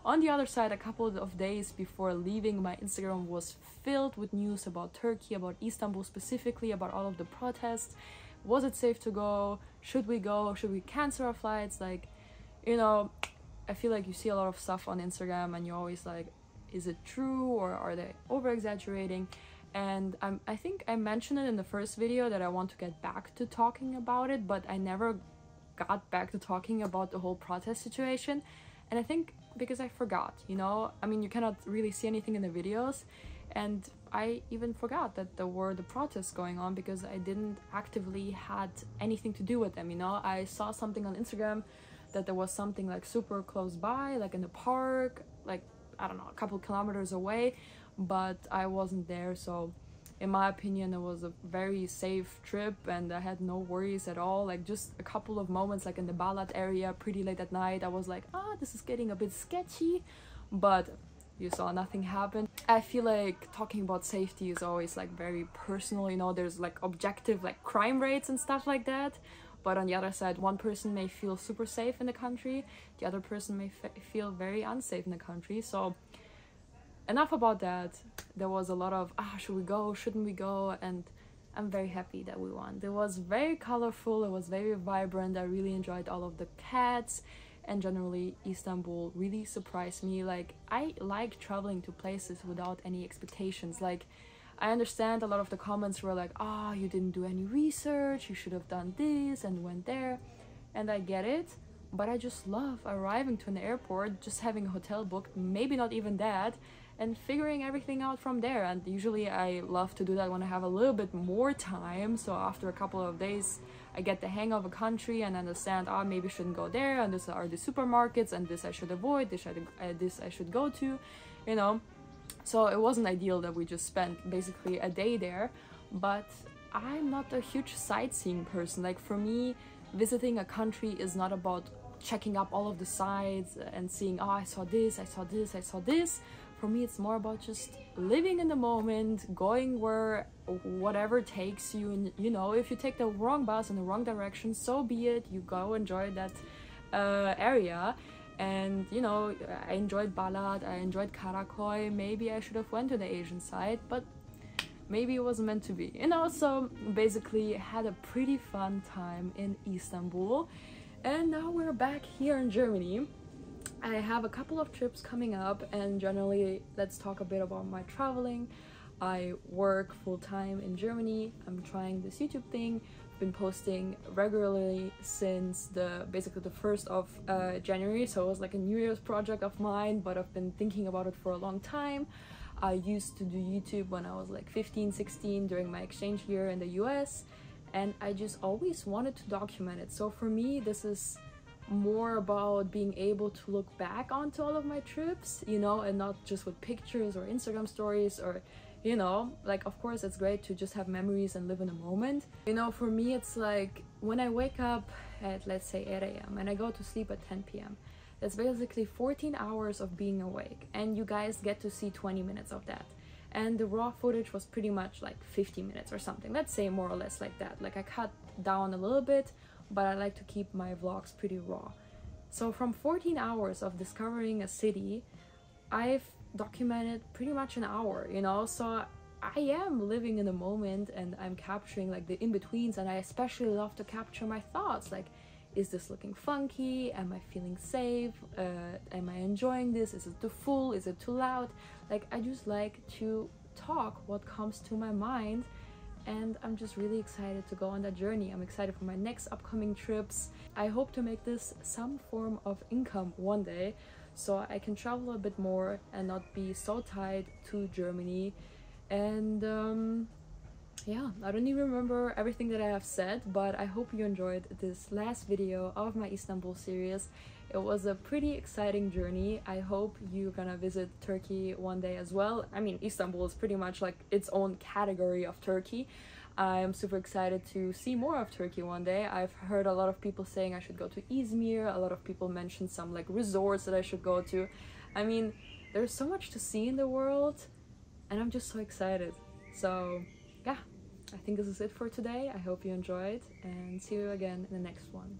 On the other side, a couple of days before leaving, my Instagram was filled with news about Turkey, about Istanbul specifically, about all of the protests. Was it safe to go? Should we go? Should we cancel our flights? Like, you know, I feel like you see a lot of stuff on Instagram and you're always like, is it true, or are they over exaggerating? And I think I mentioned it in the first video that I want to get back to talking about it, but I never got back to talking about the whole protest situation. And I think because I forgot, you know, I mean, you cannot really see anything in the videos, and I even forgot that there were the protests going on because I didn't actively had anything to do with them, you know. I saw something on Instagram that there was something like super close by, like in the park, like, I don't know, a couple kilometers away, but I wasn't there. So in my opinion, it was a very safe trip and I had no worries at all. Like just a couple of moments like in the Balat area pretty late at night, I was like, this is getting a bit sketchy, but you saw nothing happen. I feel like talking about safety is always like very personal, you know, there's like objective like crime rates and stuff like that. But on the other side, one person may feel super safe in the country, the other person may feel very unsafe in the country. So enough about that. There was a lot of, should we go, shouldn't we go? And I'm very happy that we went. It was very colorful, it was very vibrant. I really enjoyed all of the cats, and generally Istanbul really surprised me. Like, I like traveling to places without any expectations. Like, I understand a lot of the comments were like, you didn't do any research, you should have done this and went there, and I get it. But I just love arriving to an airport, just having a hotel booked, maybe not even that, and figuring everything out from there. And usually I love to do that when I have a little bit more time. So after a couple of days I get the hang of a country and understand, maybe I shouldn't go there, and this are the supermarkets, and this I should avoid, this I should go to, you know. So it wasn't ideal that we just spent basically a day there. But I'm not a huge sightseeing person. Like, for me, visiting a country is not about checking up all of the sites and seeing, I saw this, I saw this, I saw this. For me, it's more about just living in the moment, going where whatever takes you. And, you know, if you take the wrong bus in the wrong direction, so be it. You go enjoy that area. And, you know, I enjoyed Balat, I enjoyed Karaköy. Maybe I should have went to the Asian side, but maybe it wasn't meant to be, you know. So basically had a pretty fun time in Istanbul, and now we're back here in Germany. I have a couple of trips coming up, and generally let's talk a bit about my traveling. I work full-time in Germany. I'm trying this YouTube thing. I've been posting regularly since basically the 1st of January, so it was like a New Year's project of mine, but I've been thinking about it for a long time. I used to do YouTube when I was like 15, 16 during my exchange year in the US, and I just always wanted to document it. So for me, this is more about being able to look back onto all of my trips, you know, and not just with pictures or Instagram stories or, you know, like, of course it's great to just have memories and live in a moment. You know, for me, it's like when I wake up at, let's say, 8 a.m. and I go to sleep at 10 p.m. That's basically 14 hours of being awake, and you guys get to see 20 minutes of that. And the raw footage was pretty much like 50 minutes or something, let's say, more or less like that. Like, I cut down a little bit, but I like to keep my vlogs pretty raw. So from 14 hours of discovering a city, I've documented pretty much an hour, you know. So I am living in the moment, and I'm capturing like the in-betweens, and I especially love to capture my thoughts. Like, is this looking funky? Am I feeling safe? Am I enjoying this? Is it too full? Is it too loud? Like, I just like to talk what comes to my mind, and I'm just really excited to go on that journey. I'm excited for my next upcoming trips. I hope to make this some form of income one day, so I can travel a bit more and not be so tied to Germany. And yeah, I don't even remember everything that I have said, but I hope you enjoyed this last video of my Istanbul series. It was a pretty exciting journey. I hope you're gonna visit Turkey one day as well. I mean, Istanbul is pretty much like its own category of Turkey. I'm super excited to see more of Turkey one day. I've heard a lot of people saying I should go to Izmir. A lot of people mentioned some like resorts that I should go to. I mean, there's so much to see in the world, and I'm just so excited. So yeah, I think this is it for today. I hope you enjoyed, and see you again in the next one.